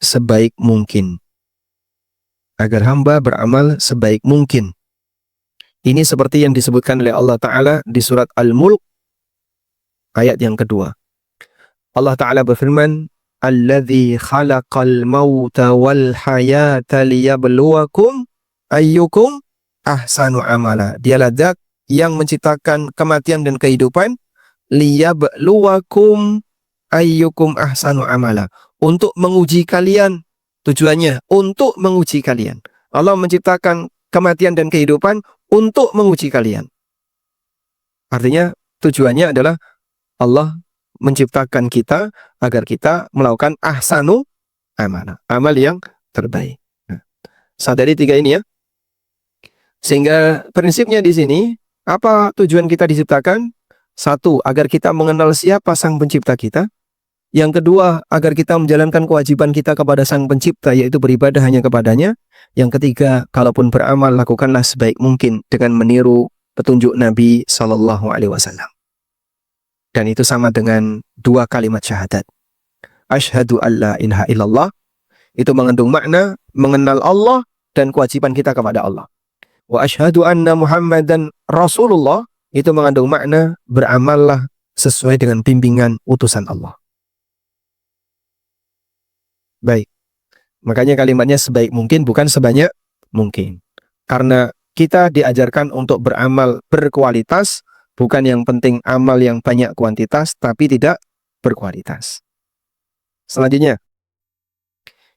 sebaik mungkin. Agar hamba beramal sebaik mungkin. Ini seperti yang disebutkan oleh Allah Ta'ala di surat Al-Mulk ayat yang kedua. Allah Ta'ala berfirman, Alladzi khalaqal mauta wal hayata liyabluwakum ayyukum ahsanu amala. Dialah zat yang menciptakan kematian dan kehidupan, liyabluwakum ayyukum ahsanu amala. Untuk menguji kalian. Tujuannya untuk menguji kalian. Allah menciptakan kematian dan kehidupan untuk menguji kalian. Artinya tujuannya adalah Allah menciptakan kita agar kita melakukan ahsanu amala, amal yang terbaik. Nah, sadari 3 ini ya. Sehingga prinsipnya di sini, apa tujuan kita diciptakan? 1, agar kita mengenal siapa sang pencipta kita. Yang kedua, agar kita menjalankan kewajiban kita kepada Sang Pencipta, yaitu beribadah hanya kepadanya. Yang ketiga, kalaupun beramal, lakukanlah sebaik mungkin dengan meniru petunjuk Nabi Sallallahu Alaihi Wasallam. Dan itu sama dengan dua kalimat syahadat. Asyhadu an la ilaha illallah, itu mengandung makna mengenal Allah dan kewajiban kita kepada Allah. Wa asyhadu anna Muhammadan Rasulullah, itu mengandung makna beramallah sesuai dengan bimbingan utusan Allah. Baik. Makanya kalimatnya sebaik mungkin, bukan sebanyak mungkin. Karena kita diajarkan untuk beramal berkualitas, bukan yang penting amal yang banyak kuantitas, tapi tidak berkualitas. Selanjutnya,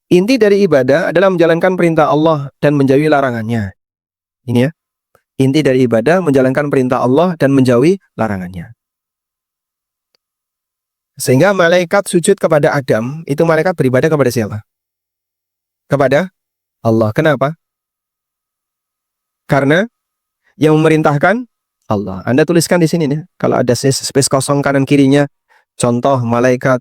inti dari ibadah adalah menjalankan perintah Allah dan menjauhi larangannya. Ini ya. Inti dari ibadah menjalankan perintah Allah dan menjauhi larangannya. Sehingga malaikat sujud kepada Adam, itu malaikat beribadah kepada siapa? Kepada Allah. Kenapa? Karena yang memerintahkan Allah. Anda tuliskan di sini nih. Kalau ada space kosong kanan kirinya, contoh malaikat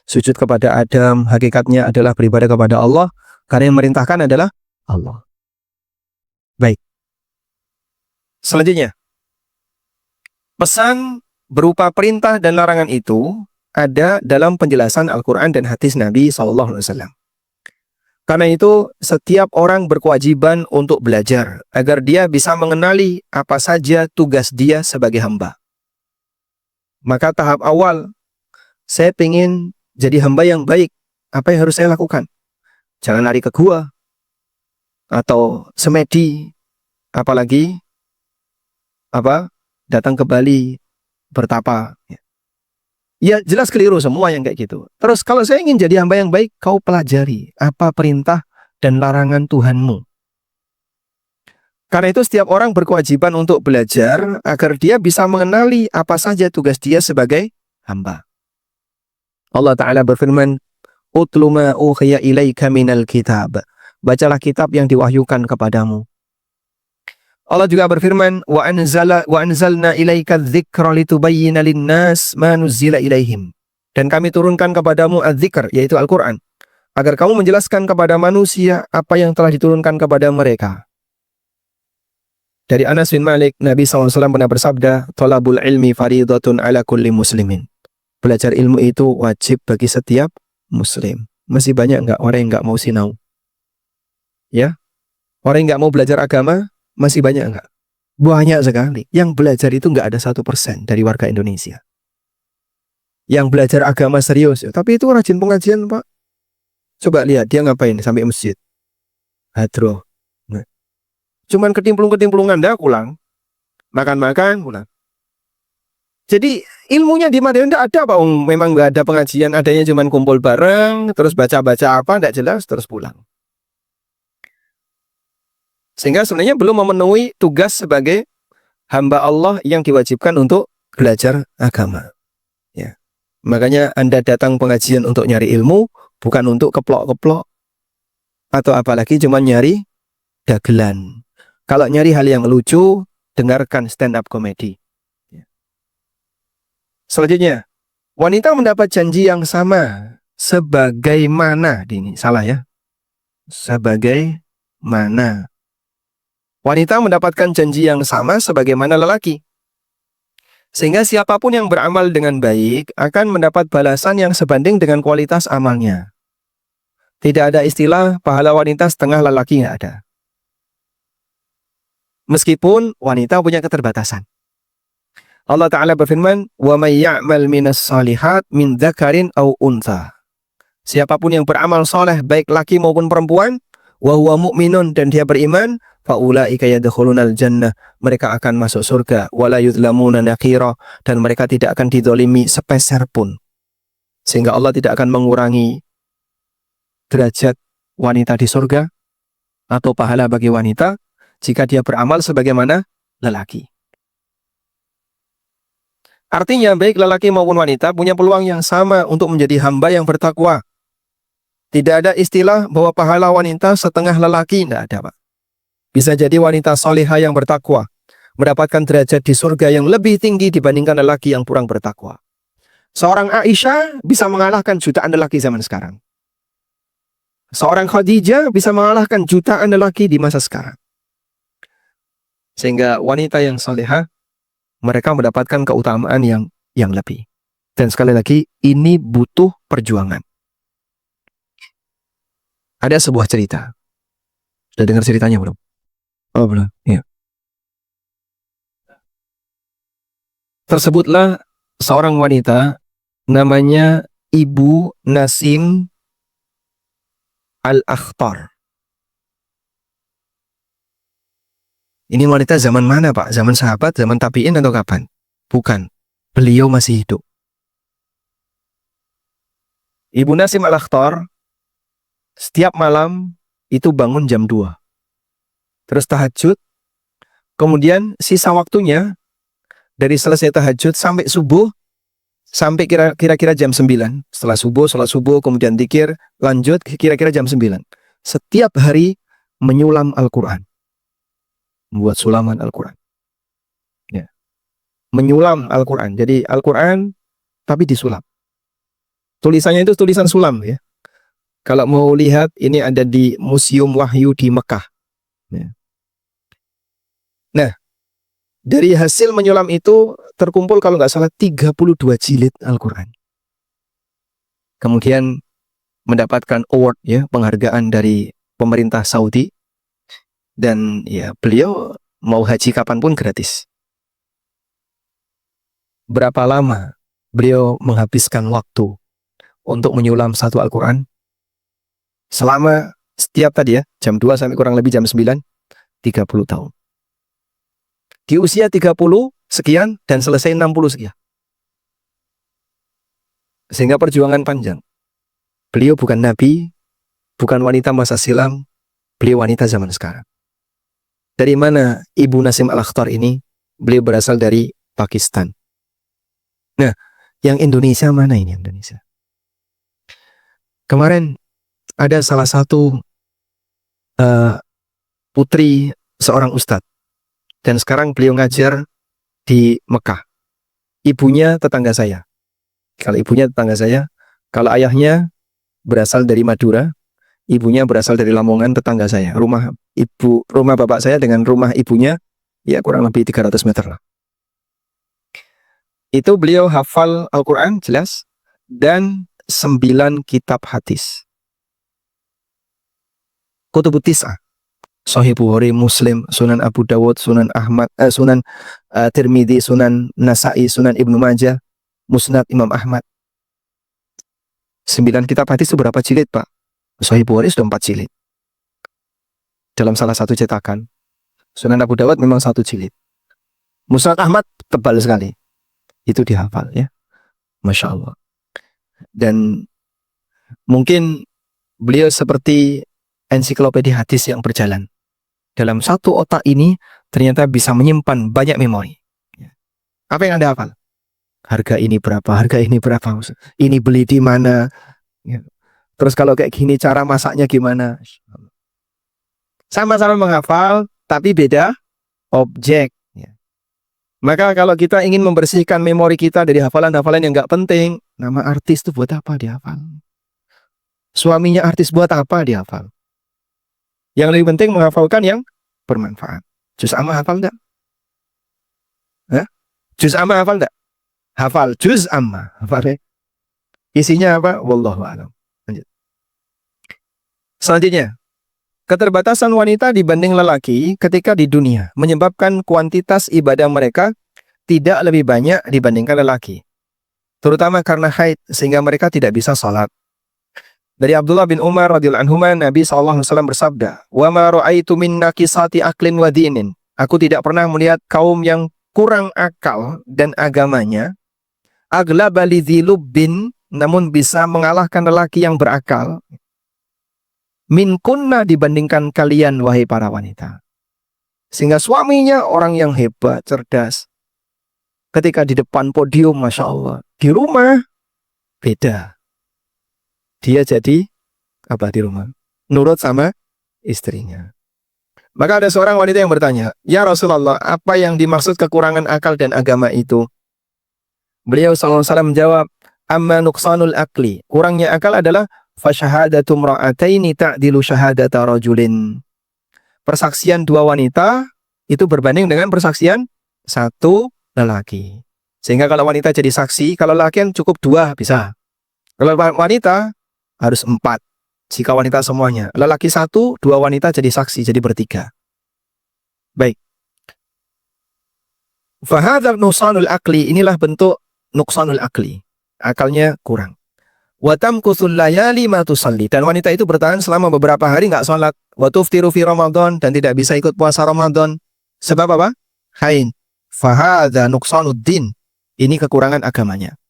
sujud kepada Adam, hakikatnya adalah beribadah kepada Allah, karena yang memerintahkan adalah Allah. Baik. Selanjutnya, pesan berupa perintah dan larangan itu ada dalam penjelasan Al-Quran dan hadis Nabi SAW. Karena itu, setiap orang berkewajiban untuk belajar agar dia bisa mengenali apa saja tugas dia sebagai hamba. Maka tahap awal, saya ingin jadi hamba yang baik. Apa yang harus saya lakukan? Jangan lari ke gua atau semedi, apalagi datang ke Bali bertapa. Ya jelas keliru semua yang kayak gitu. Terus kalau saya ingin jadi hamba yang baik, kau pelajari apa perintah dan larangan Tuhanmu. Karena itu setiap orang berkewajiban untuk belajar agar dia bisa mengenali apa saja tugas dia sebagai hamba. Allah Ta'ala berfirman, Utlu ma uhiya ilaika minal kitab. Bacalah kitab yang diwahyukan kepadamu. Allah juga berfirman, wa anzalna ilaika dzikra litubayyana lin-nas ma nuzzila ilaihim. Dan kami turunkan kepadamu adz-dzikr, yaitu Al-Quran, agar kamu menjelaskan kepada manusia apa yang telah diturunkan kepada mereka. Dari Anas bin Malik, Nabi SAW pernah bersabda, Thalabul ilmi faridatun ala kulli muslimin. Belajar ilmu itu wajib bagi setiap muslim. Masih banyak enggak orang yang enggak mau sinau? Ya? Orang yang enggak mau belajar agama, masih banyak enggak? Banyak sekali. Yang belajar itu enggak ada 1% dari warga Indonesia. Yang belajar agama serius. Tapi itu rajin pengajian, Pak. Coba lihat, dia ngapain sampai masjid? Hadroh. Nah. Cuman ketimplung-ketimplungan, dah pulang. Makan-makan, pulang. Jadi ilmunya di mana? Tidak ada, Pak. Memang nggak ada pengajian, adanya cuman kumpul bareng, terus baca-baca apa, tidak jelas, terus pulang. Sehingga sebenarnya belum memenuhi tugas sebagai hamba Allah yang diwajibkan untuk belajar agama. Ya. Makanya Anda datang pengajian untuk nyari ilmu, bukan untuk keplok-keplok, atau apalagi cuma nyari dagelan. Kalau nyari hal yang lucu, dengarkan stand up comedy. Selanjutnya, wanita mendapat janji yang sama sebagaimana, ini salah ya, sebagaimana. Wanita mendapatkan janji yang sama sebagaimana lelaki. Sehingga siapapun yang beramal dengan baik akan mendapat balasan yang sebanding dengan kualitas amalnya. Tidak ada istilah pahala wanita setengah lelaki, nggak ada. Meskipun wanita punya keterbatasan. Allah Ta'ala berfirman, wa may ya'mal minas salihat min dzakarin aw untha. Siapapun yang beramal soleh, baik laki maupun perempuan, wa huwa mu'minun, dan dia beriman, fa ulaika yadkhulunal jannah, mereka akan masuk surga, wala yudlamuna naqira, dan mereka tidak akan dizalimi sepeser pun. Sehingga Allah tidak akan mengurangi derajat wanita di surga atau pahala bagi wanita jika dia beramal sebagaimana lelaki. Artinya, baik lelaki maupun wanita punya peluang yang sama untuk menjadi hamba yang bertakwa. Tidak ada istilah bahwa pahala wanita setengah lelaki, tidak ada, Pak. Bisa jadi wanita solihah yang bertakwa, mendapatkan derajat di surga yang lebih tinggi dibandingkan lelaki yang kurang bertakwa. Seorang Aisyah bisa mengalahkan jutaan lelaki zaman sekarang. Seorang Khadijah bisa mengalahkan jutaan lelaki di masa sekarang. Sehingga wanita yang salehah, mereka mendapatkan keutamaan yang lebih. Dan sekali lagi, ini butuh perjuangan. Ada sebuah cerita. Sudah dengar ceritanya belum? Oh, belum. Iya. Tersebutlah seorang wanita namanya Ibu Nasim Al-Akhtar. Ini wanita zaman mana, Pak? Zaman sahabat, zaman tabi'in atau kapan? Bukan. Beliau masih hidup. Ibu Nasim Al-Akhtar setiap malam itu bangun jam 2. Terus tahajud. Kemudian sisa waktunya dari selesai tahajud sampai subuh, sampai kira-kira jam 9. Setelah subuh, sholat subuh, kemudian dzikir, lanjut kira-kira jam 9. Setiap hari menyulam Al-Quran. Membuat sulaman Al-Quran. Ya. Menyulam Al-Quran. Jadi Al-Quran tapi disulap. Tulisannya itu tulisan sulam ya. Kalau mau lihat, ini ada di Museum Wahyu di Mekah. Ya. Nah, dari hasil menyulam itu terkumpul kalau nggak salah 32 jilid Al-Quran. Kemudian mendapatkan award ya, penghargaan dari pemerintah Saudi. Dan ya beliau mau haji kapanpun gratis. Berapa lama beliau menghabiskan waktu untuk menyulam satu Al-Quran? Selama setiap tadi ya, jam 2 sampai kurang lebih jam 9, 30 tahun. Di usia 30 sekian dan selesai 60 sekian. Sehingga perjuangan panjang. Beliau bukan nabi, bukan wanita masa silam, beliau wanita zaman sekarang. Dari mana Ibu Nasim Al-Akhtar ini? Beliau berasal dari Pakistan. Nah, yang Indonesia mana ini Indonesia? Kemarin ada salah satu putri seorang ustadz. Dan sekarang beliau ngajar di Mekah. Ibunya tetangga saya. Kalau ibunya tetangga saya, kalau ayahnya berasal dari Madura, ibunya berasal dari Lamongan, tetangga saya. Rumah bapak saya dengan rumah ibunya ya kurang lebih 300 meter lah. Itu beliau hafal Al-Quran jelas dan 9 kitab hadis. Kutubut Tis'ah, Sahih Bukhari, Muslim, Sunan Abu Dawud, Sunan Ahmad, Sunan Tirmidzi, Sunan Nasa'i, Sunan Ibnu Majah, Musnad Imam Ahmad. 9 kitab hadis itu berapa jilid, Pak? Sahih Bukhari sudah 4 jilid. Dalam salah satu cetakan. Sunan Abu Dawud memang 1 jilid. Musnad Ahmad tebal sekali. Itu dihafal ya. Masya Allah. Dan mungkin beliau seperti ensiklopedia hadis yang berjalan. Dalam satu otak ini ternyata bisa menyimpan banyak memori. Apa yang Anda hafal? Harga ini berapa? Harga ini berapa? Ini beli di mana? Terus kalau kayak gini cara masaknya gimana? Sama-sama menghafal, tapi beda objek. Maka kalau kita ingin membersihkan memori kita dari hafalan-hafalan yang nggak penting, nama artis itu buat apa dihafal? Suaminya artis buat apa dihafal? Yang lebih penting menghafalkan yang bermanfaat. Juz amma hafal enggak? Juz amma hafal enggak? Hafal juz amma. Hafal ya? Isinya apa? Wallahu a'lam. Lanjut. Selanjutnya, keterbatasan wanita dibanding lelaki ketika di dunia menyebabkan kuantitas ibadah mereka tidak lebih banyak dibandingkan lelaki. Terutama karena haid sehingga mereka tidak bisa salat. Dari Abdullah bin Umar radhiyallahu anhu, Nabi SAW bersabda, "Wa ma ra'aitu min naqisati aqlin wa dinin." Aku tidak pernah melihat kaum yang kurang akal dan agamanya, aglaba lidhilubbin, namun bisa mengalahkan lelaki yang berakal, min kunna, dibandingkan kalian wahai para wanita. Sehingga suaminya orang yang hebat, cerdas. Ketika di depan podium, Masya Allah. Di rumah, beda. Dia jadi, apa di rumah? Nurut sama istrinya. Maka ada seorang wanita yang bertanya, "Ya Rasulullah, apa yang dimaksud kekurangan akal dan agama itu?" Beliau SAW menjawab, "Amma nuqsanul akli." Kurangnya akal adalah fasyahadatu mra'ataini ta'dilu syahadata rajulin. Persaksian dua wanita itu berbanding dengan persaksian satu lelaki. Sehingga kalau wanita jadi saksi, kalau lelaki kan cukup dua bisa. Kalau wanita harus empat. Jika wanita semuanya. Lelaki satu, dua wanita jadi saksi, jadi bertiga. Baik. Fahadab nuqsanul akli, inilah bentuk nuqsanul akli. Akalnya kurang. Watam kusul layali ma tusalli, dan wanita itu bertahan selama beberapa hari nggak sholat. Wa tuftiru fi Ramadan, dan tidak bisa ikut puasa Ramadan. Sebab apa? Hain. Fahadha nuqsanuddin. Ini kekurangan agamanya.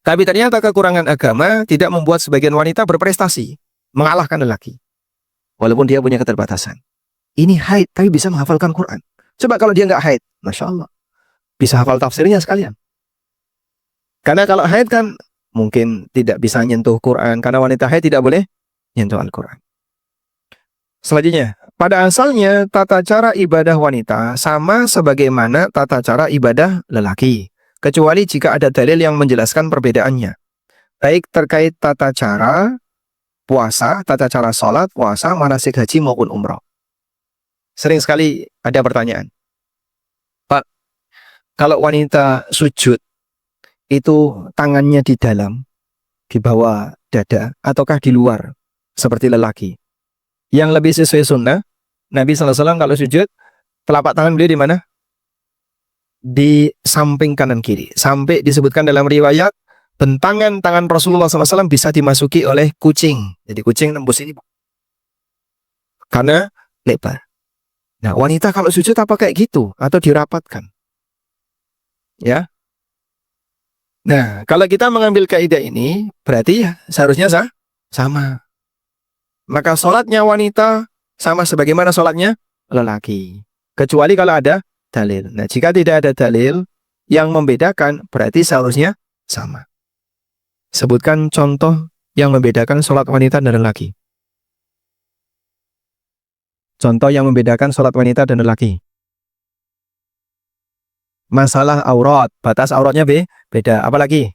Tapi ternyata kekurangan agama tidak membuat sebagian wanita berprestasi, mengalahkan lelaki. Walaupun dia punya keterbatasan. Ini haid, tapi bisa menghafalkan Quran. Coba kalau dia nggak haid, Masya Allah. Bisa hafal tafsirnya sekalian. Karena kalau haid kan mungkin tidak bisa nyentuh Quran. Karena wanita haid tidak boleh nyentuh Al-Quran. Selanjutnya, pada asalnya tata cara ibadah wanita sama sebagaimana tata cara ibadah lelaki. Kecuali jika ada dalil yang menjelaskan perbedaannya. Baik terkait tata cara puasa, tata cara sholat, puasa, manasik haji maupun umroh. Sering sekali ada pertanyaan. Pak, kalau wanita sujud, itu tangannya di dalam, di bawah dada, ataukah di luar, seperti lelaki? Yang lebih sesuai sunnah, Nabi SAW kalau sujud, telapak tangan beliau di mana? Di samping kanan kiri. Sampai disebutkan dalam riwayat, bentangan tangan Rasulullah SAW bisa dimasuki oleh kucing. Jadi kucing nembus ini. Karena lebar. Nah, wanita kalau sujud apa kayak gitu? Atau dirapatkan? Ya. Nah, kalau kita mengambil kaidah ini, berarti seharusnya sama. Maka sholatnya wanita sama sebagaimana sholatnya lelaki. Kecuali kalau ada dalil. Nah, jika tidak ada dalil yang membedakan, berarti seharusnya sama. Sebutkan contoh yang membedakan sholat wanita dan lelaki. Contoh yang membedakan sholat wanita dan lelaki. Masalah aurat, batas auratnya beda. Apalagi?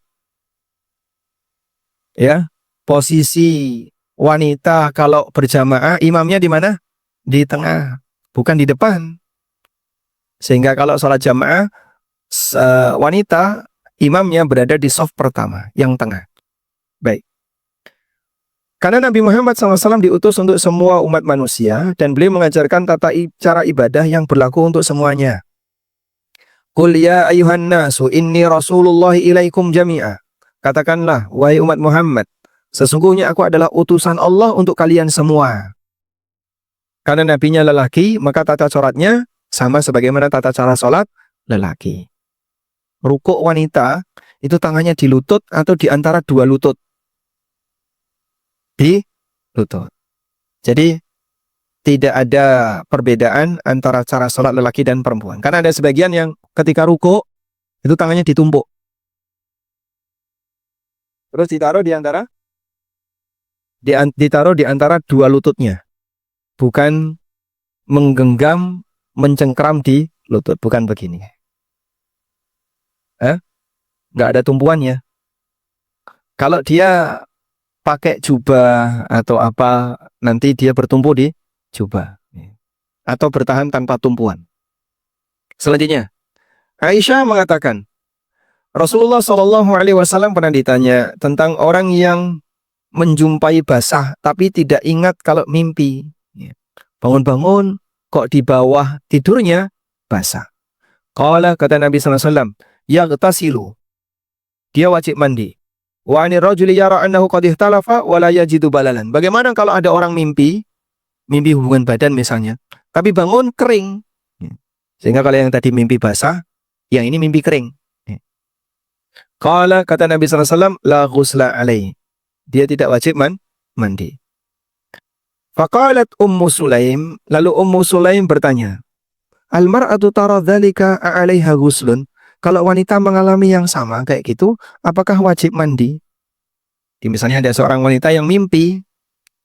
Ya, posisi wanita kalau berjamaah, imamnya di mana? Di tengah, bukan di depan. Sehingga kalau sholat jamaah, wanita, imamnya berada di shaf pertama, yang tengah. Baik. Karena Nabi Muhammad SAW diutus untuk semua umat manusia, dan beliau mengajarkan tata cara ibadah yang berlaku untuk semuanya. Qul ya ayuhan nasu inni rasulullah ilaikum jami'a. Katakanlah, wahai umat Muhammad, sesungguhnya aku adalah utusan Allah untuk kalian semua. Karena nabinya lelaki, maka tata sholatnya sama sebagaimana tata cara sholat lelaki. Rukuk wanita, itu tangannya di lutut atau di antara dua lutut. Di lutut. Jadi, tidak ada perbedaan antara cara sholat lelaki dan perempuan. Karena ada sebagian yang ketika rukuk, itu tangannya ditumpuk. Terus ditaruh di antara dua lututnya. Bukan menggenggam, mencengkram di lutut. Bukan begini. Nggak ada tumpuannya. Kalau dia pakai jubah atau apa, nanti dia bertumpu di jubah. Atau bertahan tanpa tumpuan. Selanjutnya, Aisyah mengatakan, Rasulullah SAW pernah ditanya tentang orang yang menjumpai basah tapi tidak ingat kalau mimpi. Bangun-bangun kok di bawah tidurnya basah. Qala, kata Nabi SAW, yaghtasilu, dia wajib mandi. Wa anir rajuli yara annahu qad ihtalafa wa la yajidu balalan. Bagaimana kalau ada orang mimpi hubungan badan misalnya, tapi bangun kering. Sehingga kalau yang tadi mimpi basah, yang ini mimpi kering. Qala, kata Nabi SAW, la ghusla alaih, dia tidak wajib mandi. Faqalat Ummu Sulaim, lalu Ummu Sulaim bertanya, al-mar'atu tara dzalika a'alaiha ghuslun? Kalau wanita mengalami yang sama kayak gitu, apakah wajib mandi? Misalnya ada seorang wanita yang mimpi,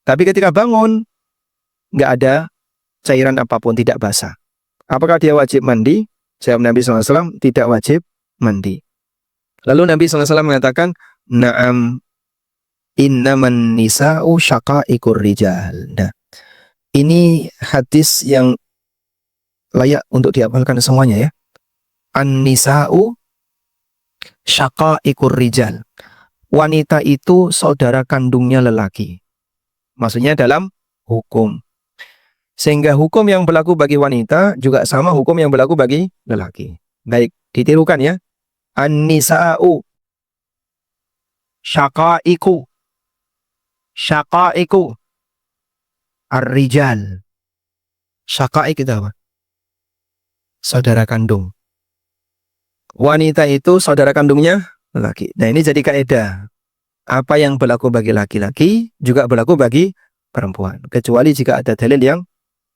tapi ketika bangun nggak ada cairan apapun, tidak basah. Apakah dia wajib mandi? Jawab Nabi SAW, tidak wajib mandi. Lalu Nabi SAW mengatakan, na'am innaman nisa'u syaqa'iqur rijal. Nah, ini hadis yang layak untuk dihafalkan semuanya ya. An-nisa'u syaqa'iqur rijal. Wanita itu saudara kandungnya lelaki. Maksudnya dalam hukum. Sehingga hukum yang berlaku bagi wanita juga sama hukum yang berlaku bagi lelaki. Baik, ditirukan ya. An-nisa'u syaqa'iqu. Syaqa'iqu. Ar-rijal. Syaqa'iq itu apa? Saudara kandung. Wanita itu saudara kandungnya lelaki. Nah, ini jadi kaidah. Apa yang berlaku bagi laki-laki juga berlaku bagi perempuan. Kecuali jika ada dalil yang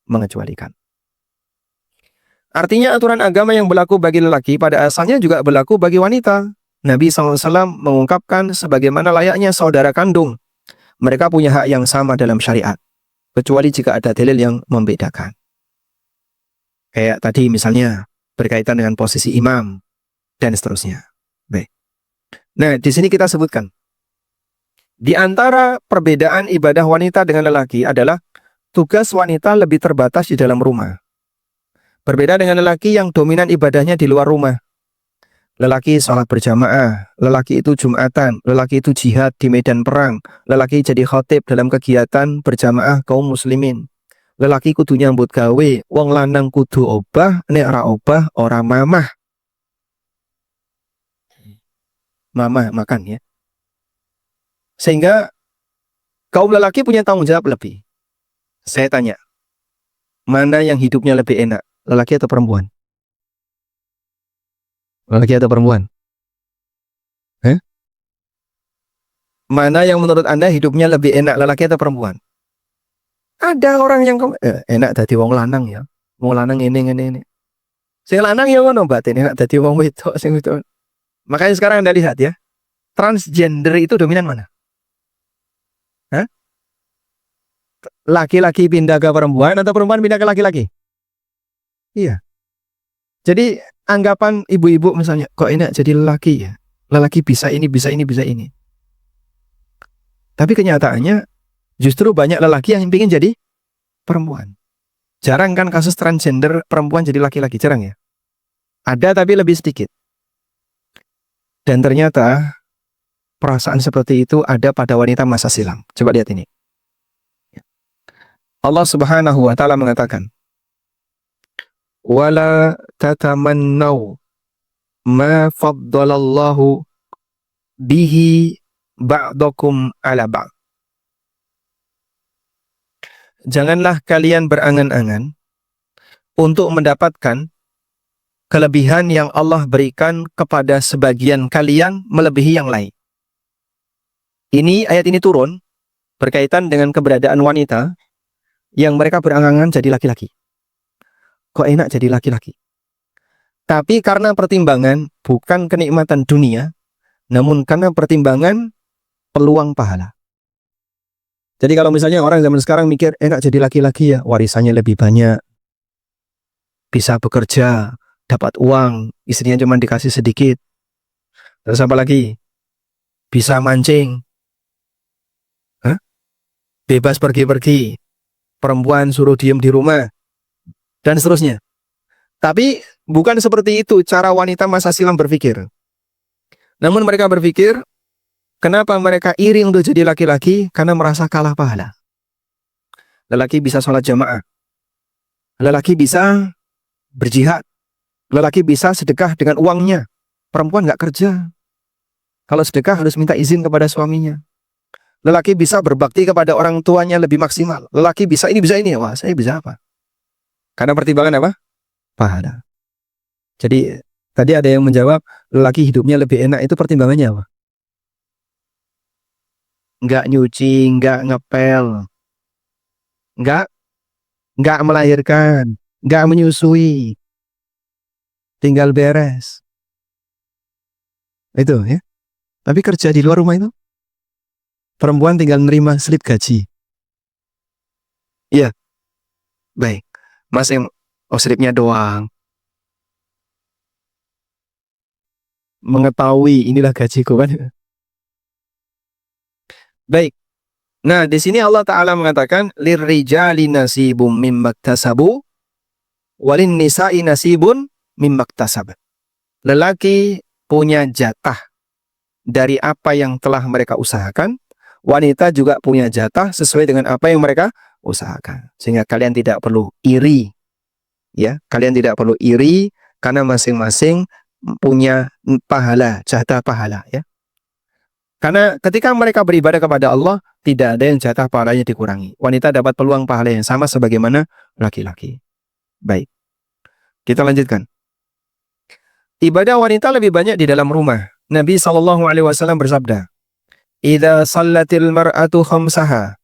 mengecualikan. Artinya aturan agama yang berlaku bagi lelaki pada asalnya juga berlaku bagi wanita. Nabi SAW mengungkapkan sebagaimana layaknya saudara kandung. Mereka punya hak yang sama dalam syariat. Kecuali jika ada dalil yang membedakan. Kayak tadi misalnya berkaitan dengan posisi imam dan seterusnya. Baik. Nah, di sini kita sebutkan. Di antara perbedaan ibadah wanita dengan lelaki adalah tugas wanita lebih terbatas di dalam rumah. Berbeda dengan lelaki yang dominan ibadahnya di luar rumah. Lelaki sholat berjamaah, lelaki itu jumatan, lelaki itu jihad di medan perang, lelaki jadi khatib dalam kegiatan berjamaah kaum muslimin. Lelaki kudu nyambut gawe, wong lanang kudu obah, nek ora obah ora mamah. Mamah makan ya. Sehingga kaum lelaki punya tanggung jawab lebih. Saya tanya, mana yang hidupnya lebih enak, lelaki atau perempuan? Lelaki atau perempuan? Mana yang menurut Anda hidupnya lebih enak, lelaki atau perempuan? Ada orang yang enak dadi wong lanang ya. Wong lanang ini. Sing lanang ya ngono batin enak dadi wong wedok sing wedok. Makanya sekarang Anda lihat ya, transgender itu dominan mana? Hah? Laki-laki pindah ke perempuan atau perempuan pindah ke laki-laki? Iya. Jadi anggapan ibu-ibu misalnya, kok enak jadi lelaki ya? Lelaki bisa ini, bisa ini, bisa ini. Tapi kenyataannya justru banyak lelaki yang ingin jadi perempuan. Jarang kan kasus transgender perempuan jadi laki-laki, jarang ya? Ada tapi lebih sedikit. Dan ternyata perasaan seperti itu ada pada wanita masa silam. Coba lihat ini. Allah Subhanahu wa taala mengatakan, "Wala tatamannau ma faddalallahu bihi ba'dakum ala ba'd." Janganlah kalian berangan-angan untuk mendapatkan kelebihan yang Allah berikan kepada sebagian kalian melebihi yang lain. Ayat ini turun berkaitan dengan keberadaan wanita yang mereka berangan-angan jadi laki-laki. Kok enak jadi laki-laki? Tapi karena pertimbangan bukan kenikmatan dunia, namun karena pertimbangan peluang pahala. Jadi kalau misalnya orang zaman sekarang mikir enak jadi laki-laki ya, warisannya lebih banyak, bisa bekerja, dapat uang, istrinya cuma dikasih sedikit. Terus apa lagi? Bisa mancing. Bebas pergi-pergi. Perempuan suruh diem di rumah. Dan seterusnya. Tapi bukan seperti itu cara wanita masa silam berpikir. Namun mereka berpikir, kenapa mereka iri untuk jadi laki-laki? Karena merasa kalah pahala. Lelaki bisa sholat jamaah. Lelaki bisa berjihad. Lelaki bisa sedekah dengan uangnya. Perempuan nggak kerja. Kalau sedekah harus minta izin kepada suaminya. Lelaki bisa berbakti kepada orang tuanya lebih maksimal. Lelaki bisa ini, bisa ini. Wah, saya bisa apa? Karena pertimbangan apa? Pahala. Jadi, tadi ada yang menjawab, lelaki hidupnya lebih enak, itu pertimbangannya apa? Nggak nyuci, nggak ngepel. Nggak melahirkan. Nggak menyusui. Tinggal beres. Itu ya. Tapi kerja di luar rumah itu, perempuan tinggal nerima slip gaji. Iya. Baik. Masing stripnya doang. Mengetahui inilah gajiku kan. Baik. Nah, di sini Allah Ta'ala mengatakan lirrijali nasibum mimmaktasabu walin nisa'i nasibun mimmaktasab. Lelaki punya jatah dari apa yang telah mereka usahakan, wanita juga punya jatah sesuai dengan apa yang mereka usahakan. Sehingga kalian tidak perlu iri. Ya, kalian tidak perlu iri karena masing-masing punya pahala, jatah pahala ya. Karena ketika mereka beribadah kepada Allah, tidak ada yang jatah pahalanya dikurangi. Wanita dapat peluang pahala yang sama sebagaimana laki-laki. Baik. Kita lanjutkan. Ibadah wanita lebih banyak di dalam rumah. Nabi SAW bersabda, "Idza shallatil mar'atu khamsaha."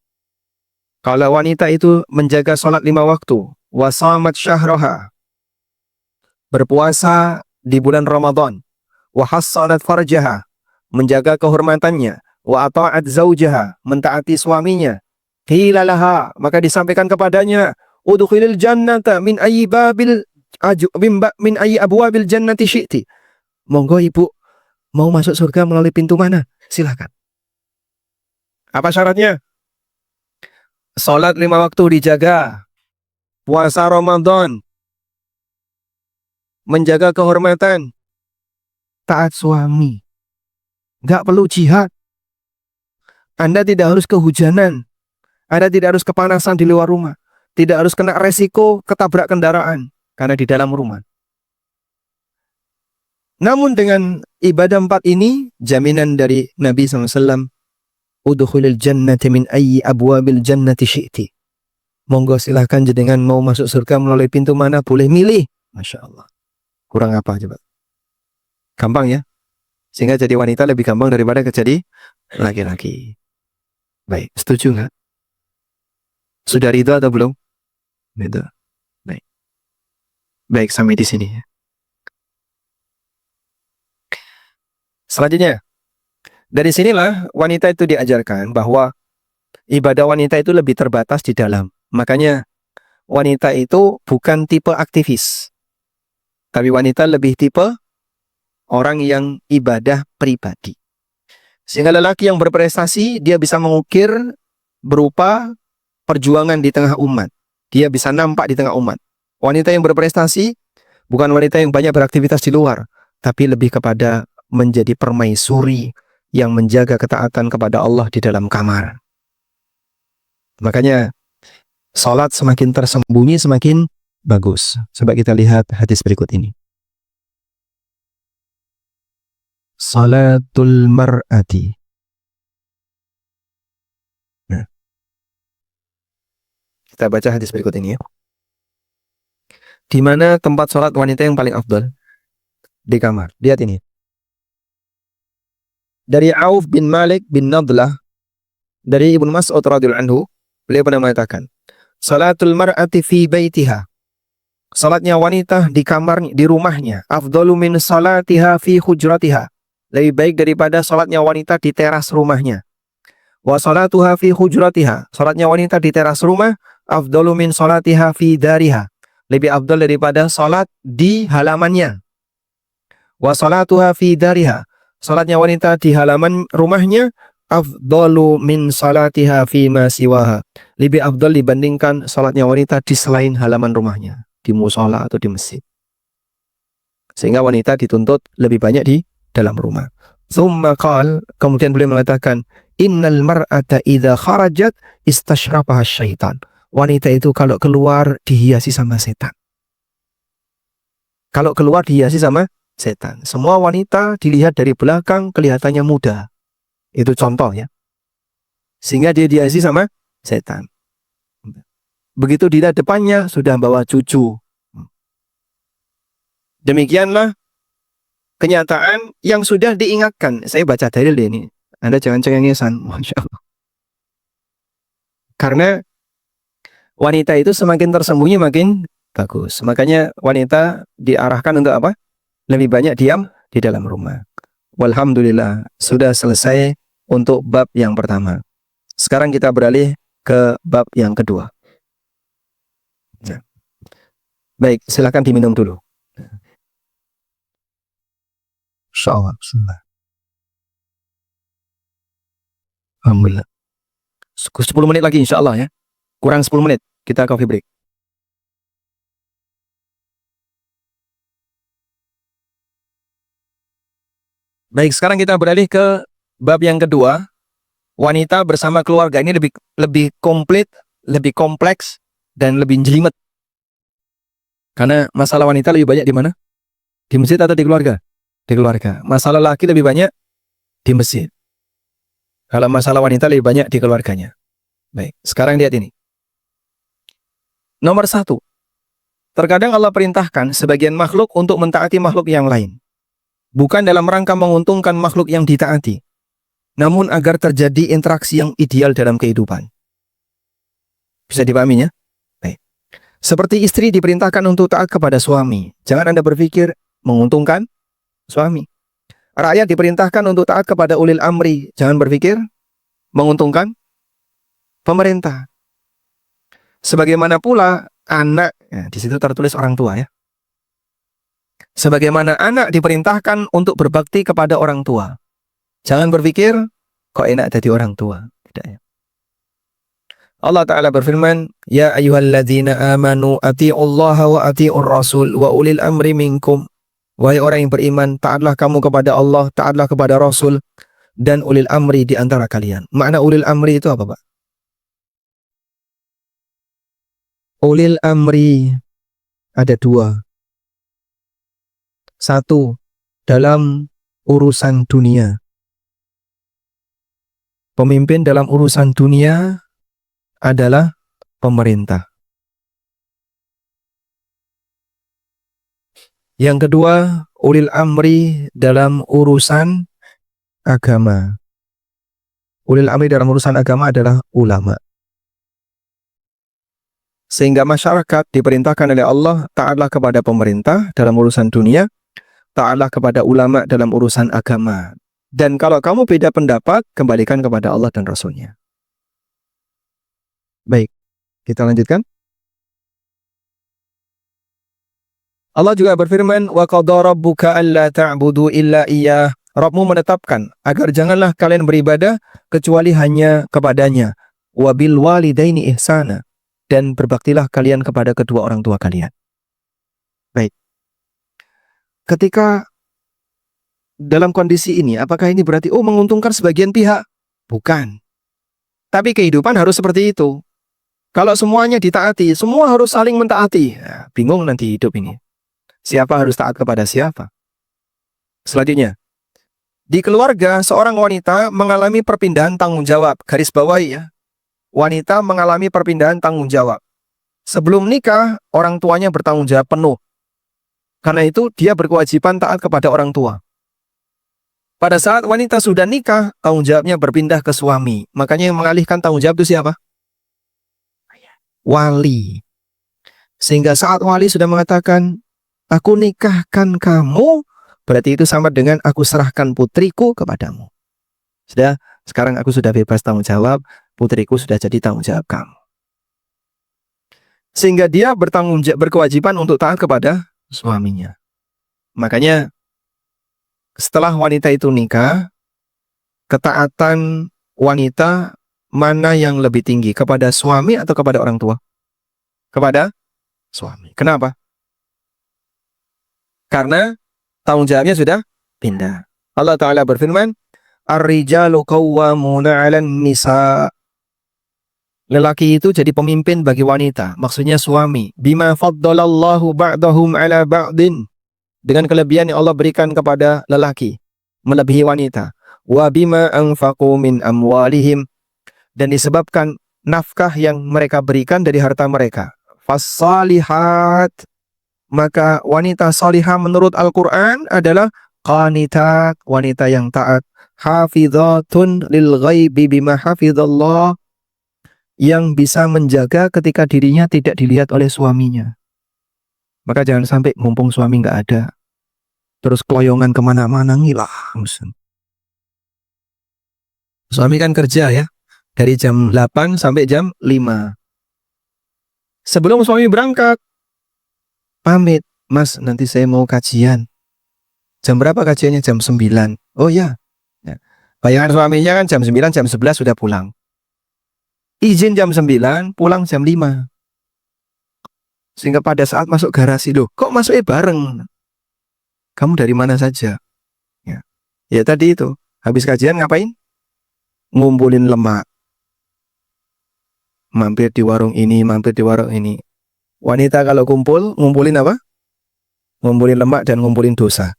Kalau wanita itu menjaga salat 5 waktu, wa shamat syahraha, berpuasa di bulan Ramadan, wa hassanat farjaha, menjaga kehormatannya, wa ata'at zaujaha, mentaati suaminya, qila laha, maka disampaikan kepadanya, udkhilil jannata min ayyi babil min ayyi abwabil jannati syi'ti. Monggo ibu mau masuk surga melalui pintu mana? Silakan. Apa syaratnya? Salat 5 waktu dijaga, puasa Ramadan, menjaga kehormatan, taat suami. Nggak perlu jihad. Anda tidak harus kehujanan. Anda tidak harus kepanasan di luar rumah. Tidak harus kena resiko ketabrak kendaraan. Karena di dalam rumah. Namun dengan ibadah 4 ini, jaminan dari Nabi SAW, udkhulil jannati min ayyi abwabil jannati syi'ti. Monggo silahkan jenengan mau masuk surga melalui pintu mana boleh milih. Masya Allah. Kurang apa coba? Gampang ya? Sehingga jadi wanita lebih gampang daripada jadi laki-laki. Baik, setuju nggak? Sudah ridho atau belum? Ridho. Baik. Baik, sampai di sini. Selanjutnya, dari sinilah wanita itu diajarkan bahwa ibadah wanita itu lebih terbatas di dalam. Makanya wanita itu bukan tipe aktivis. Tapi wanita lebih tipe orang yang ibadah pribadi. Sehingga lelaki yang berprestasi, dia bisa mengukir berupa perjuangan di tengah umat. Dia bisa nampak di tengah umat. Wanita yang berprestasi bukan wanita yang banyak beraktivitas di luar, tapi lebih kepada menjadi permaisuri yang menjaga ketaatan kepada Allah di dalam kamar. Makanya salat semakin tersembunyi semakin bagus. Coba kita lihat hadis berikut ini. Salatul mar'ati. Nah, kita baca hadis berikut ini ya. Di mana tempat salat wanita yang paling afdal? Di kamar. Lihat ini. Dari Auf bin Malik bin Nadlah, dari Ibnu Mas'ud radhiyallahu anhu, beliau pernah mengatakan, salatul mar'ati fi baitiha. Salatnya wanita di kamarnya, di rumahnya, afdalu min salatiha fi hujratiha. Lebih baik daripada salatnya wanita di teras rumahnya. Wa salatuha fi hujratiha. Salatnya wanita di teras rumah, afdalu min salatiha fi dariha. Lebih afdal daripada salat di halamannya. Wa salatuha fi dariha. Salatnya wanita di halaman rumahnya, afdalu min salatiha fi ma siwaha. Lebih afdal dibandingkan salatnya wanita di selain halaman rumahnya, di musola atau di masjid. Sehingga wanita dituntut lebih banyak di dalam rumah. Tsumma qal, kemudian beliau mengatakan, innal mar'ata idza kharajat istashrafaha syaitan. Wanita itu kalau keluar dihiasi sama setan. Kalau keluar dihiasi sama setan. Semua wanita dilihat dari belakang kelihatannya muda. Itu contoh ya. Sehingga dia dihiasi sama setan. Begitu dilihat depannya sudah bawa cucu. Demikianlah kenyataan yang sudah diingatkan. Saya baca dalil ini. Anda jangan cengengesan. Masya Allah. Karena wanita itu semakin tersembunyi makin bagus. Makanya wanita diarahkan untuk apa? Lebih banyak diam di dalam rumah. Walhamdulillah, sudah selesai untuk bab yang pertama. Sekarang kita beralih ke bab yang kedua. Nah, Baik, silakan diminum dulu. Insyaallah. Bismillah. Alhamdulillah. 10 menit lagi insyaallah ya. Kurang 10 menit kita coffee break. Baik, sekarang kita beralih ke bab yang kedua. Wanita bersama keluarga ini lebih komplit, lebih kompleks, dan lebih jelimet. Karena masalah wanita lebih banyak di mana? Di masjid atau di keluarga? Di keluarga. Masalah laki lebih banyak di masjid. Kalau masalah wanita lebih banyak di keluarganya. Baik, sekarang lihat ini. Nomor 1. Terkadang Allah perintahkan sebagian makhluk untuk mentaati makhluk yang lain. Bukan dalam rangka menguntungkan makhluk yang ditaati, namun agar terjadi interaksi yang ideal dalam kehidupan. Bisa dipahami ya? Baik. Seperti istri diperintahkan untuk taat kepada suami. Jangan Anda berpikir menguntungkan suami. Rakyat diperintahkan untuk taat kepada ulil amri. Jangan berpikir menguntungkan pemerintah. Sebagaimana pula anak, ya, di situ tertulis orang tua ya. Sebagaimana anak diperintahkan untuk berbakti kepada orang tua. Jangan berpikir, kok enak jadi orang tua. Tidak ya. Allah Ta'ala berfirman, Ya ayyuhalladzina amanu ati'ullaha wa ati'ur rasul wa ulil amri minkum. Wahai orang yang beriman, taatlah kamu kepada Allah, taatlah kepada Rasul, dan ulil amri di antara kalian. Makna ulil amri itu apa, Pak? Ulil amri ada 2. 1, dalam urusan dunia. Pemimpin dalam urusan dunia adalah pemerintah. Yang kedua, ulil amri dalam urusan agama. Ulil amri dalam urusan agama adalah ulama. Sehingga masyarakat diperintahkan oleh Allah taatlah kepada pemerintah dalam urusan dunia, taatlah kepada ulama dalam urusan agama. Dan kalau kamu beda pendapat, kembalikan kepada Allah dan Rasul-Nya. Baik, kita lanjutkan. Allah juga berfirman, Wa qadha rabbuka alla ta'budu illa iyyah. Rabbmu menetapkan agar janganlah kalian beribadah kecuali hanya kepadanya. Wa bil walidaini ihsana. Dan berbaktilah kalian kepada kedua orang tua kalian. Baik. Ketika dalam kondisi ini, apakah ini berarti menguntungkan sebagian pihak? Bukan. Tapi kehidupan harus seperti itu. Kalau semuanya ditaati, semua harus saling mentaati. Nah, bingung nanti hidup ini. Siapa harus taat kepada siapa? Selanjutnya, di keluarga seorang wanita mengalami perpindahan tanggung jawab. Garis bawahi ya. Wanita mengalami perpindahan tanggung jawab. Sebelum nikah, orang tuanya bertanggung jawab penuh. Karena itu, dia berkewajiban taat kepada orang tua. Pada saat wanita sudah nikah, tanggung jawabnya berpindah ke suami. Makanya yang mengalihkan tanggung jawab itu siapa? Wali. Sehingga saat wali sudah mengatakan, aku nikahkan kamu, berarti itu sama dengan aku serahkan putriku kepadamu. Sudah, sekarang aku sudah bebas tanggung jawab, putriku sudah jadi tanggung jawab kamu. Sehingga dia berkewajiban untuk taat kepada suaminya. Makanya setelah wanita itu nikah, ketaatan wanita mana yang lebih tinggi? Kepada suami atau kepada orang tua? Kepada suami. Kenapa? Karena tanggung jawabnya sudah pindah. Allah Ta'ala berfirman, Ar-rijalu qawwamuna 'alan nisa. Lelaki itu jadi pemimpin bagi wanita, maksudnya suami. Bima faddalallahu ba'dahum 'ala ba'din. Dengan kelebihan yang Allah berikan kepada lelaki, melebihi wanita. Wa bima anfaqu min amwalihim. Dan disebabkan nafkah yang mereka berikan dari harta mereka. Fassalihat. Maka wanita salihah menurut Al-Quran adalah qanitat, wanita yang taat. Hafidhatun lil ghaibi bima hafidhallah. Yang bisa menjaga ketika dirinya tidak dilihat oleh suaminya. Maka jangan sampai mumpung suami nggak ada, terus keloyongan kemana-mana ngilah. Suami kan kerja ya, dari jam 8 sampai jam 5. Sebelum suami berangkat, Pamit, Mas, nanti saya mau kajian. Jam berapa kajiannya? Jam 9. Oh ya. Bayangan suaminya kan jam 9, jam 11 sudah pulang. Izin jam 9, pulang jam 5. Sehingga pada saat masuk garasi, loh, kok masuknya bareng? Kamu dari mana saja? Ya tadi itu, habis kajian ngapain? Ngumpulin lemak. Mampir di warung ini, mampir di warung ini. Wanita kalau kumpul, ngumpulin apa? Ngumpulin lemak dan ngumpulin dosa.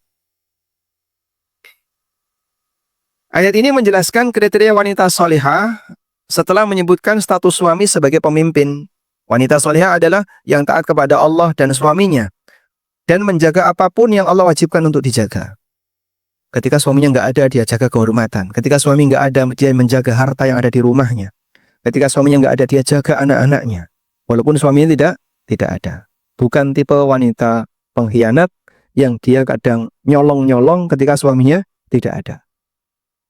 Ayat ini menjelaskan kriteria wanita solihah setelah menyebutkan status suami sebagai pemimpin. Wanita solihah adalah yang taat kepada Allah dan suaminya dan menjaga apapun yang Allah wajibkan untuk dijaga. Ketika suaminya nggak ada, dia jaga kehormatan. Ketika suami nggak ada, dia menjaga harta yang ada di rumahnya. Ketika suaminya nggak ada, dia jaga anak-anaknya. Walaupun suaminya tidak ada. Bukan tipe wanita pengkhianat yang dia kadang nyolong-nyolong ketika suaminya tidak ada.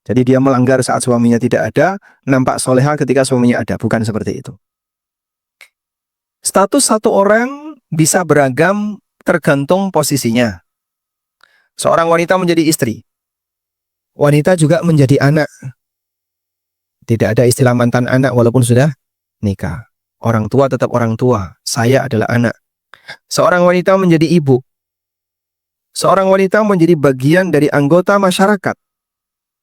Jadi dia melanggar saat suaminya tidak ada, nampak solehah ketika suaminya ada. Bukan seperti itu. Status satu orang bisa beragam tergantung posisinya. Seorang wanita menjadi istri. Wanita juga menjadi anak. Tidak ada istilah mantan anak walaupun sudah nikah. Orang tua tetap orang tua. Saya adalah anak. Seorang wanita menjadi ibu. Seorang wanita menjadi bagian dari anggota masyarakat.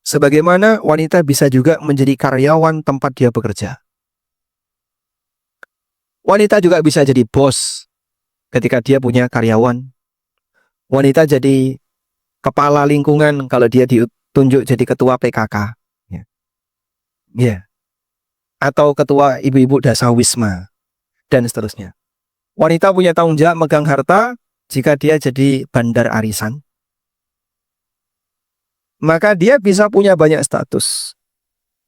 Sebagaimana wanita bisa juga menjadi karyawan tempat dia bekerja. Wanita juga bisa jadi bos ketika dia punya karyawan. Wanita jadi kepala lingkungan kalau dia ditunjuk jadi ketua PKK. Ya. Atau ketua ibu-ibu dasawisma. Dan seterusnya. Wanita punya tanggung jawab megang harta jika dia jadi bandar arisan. Maka dia bisa punya banyak status.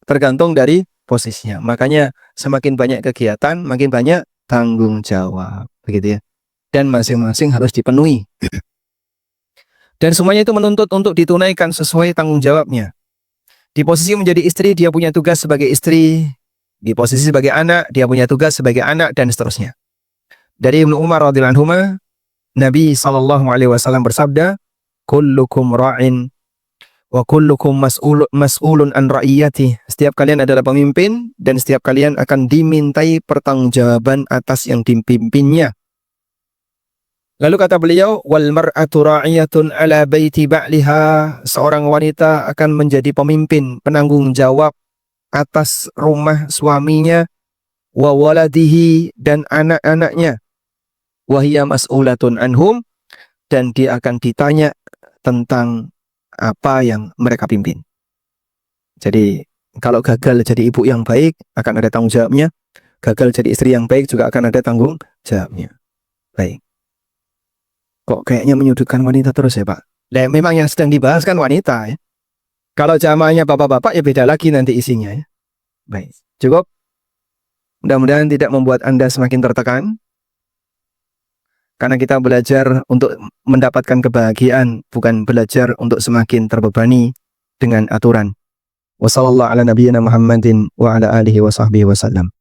Tergantung dari posisinya. Makanya semakin banyak kegiatan, makin banyak tanggung jawab. Begitu ya. Dan masing-masing harus dipenuhi. Dan semuanya itu menuntut untuk ditunaikan sesuai tanggung jawabnya. Di posisi menjadi istri, dia punya tugas sebagai istri. Di posisi sebagai anak, dia punya tugas sebagai anak, dan seterusnya. Dari Ibnu Umar radhiyallahu anhu, Nabi SAW bersabda, "Kullukum ra'in wa kullukum mas'ulun an ra'iyati." Setiap kalian adalah pemimpin dan setiap kalian akan dimintai pertanggungjawaban atas yang dipimpinnya. Lalu kata beliau, wal mar'atu ra'iyatun ala baiti ba'liha. Seorang wanita akan menjadi pemimpin, penanggung jawab atas rumah suaminya, wa waladihi, dan anak-anaknya. Wa hiya mas'ulatun anhum, dan dia akan ditanya tentang apa yang mereka pimpin. Jadi kalau gagal jadi ibu yang baik akan ada tanggung jawabnya. Gagal jadi istri yang baik juga akan ada tanggung jawabnya. Baik. Kok kayaknya menyudutkan wanita terus ya Pak? Nah, memang yang sedang dibahas kan wanita ya. Kalau jamaahnya bapak-bapak ya beda lagi nanti isinya ya. Baik. Cukup. Mudah-mudahan tidak membuat Anda semakin tertekan. Karena kita belajar untuk mendapatkan kebahagiaan, bukan belajar untuk semakin terbebani dengan aturan. Wassallallahu ala nabiyyina Muhammadin wa ala alihi wa sahbihi wasallam.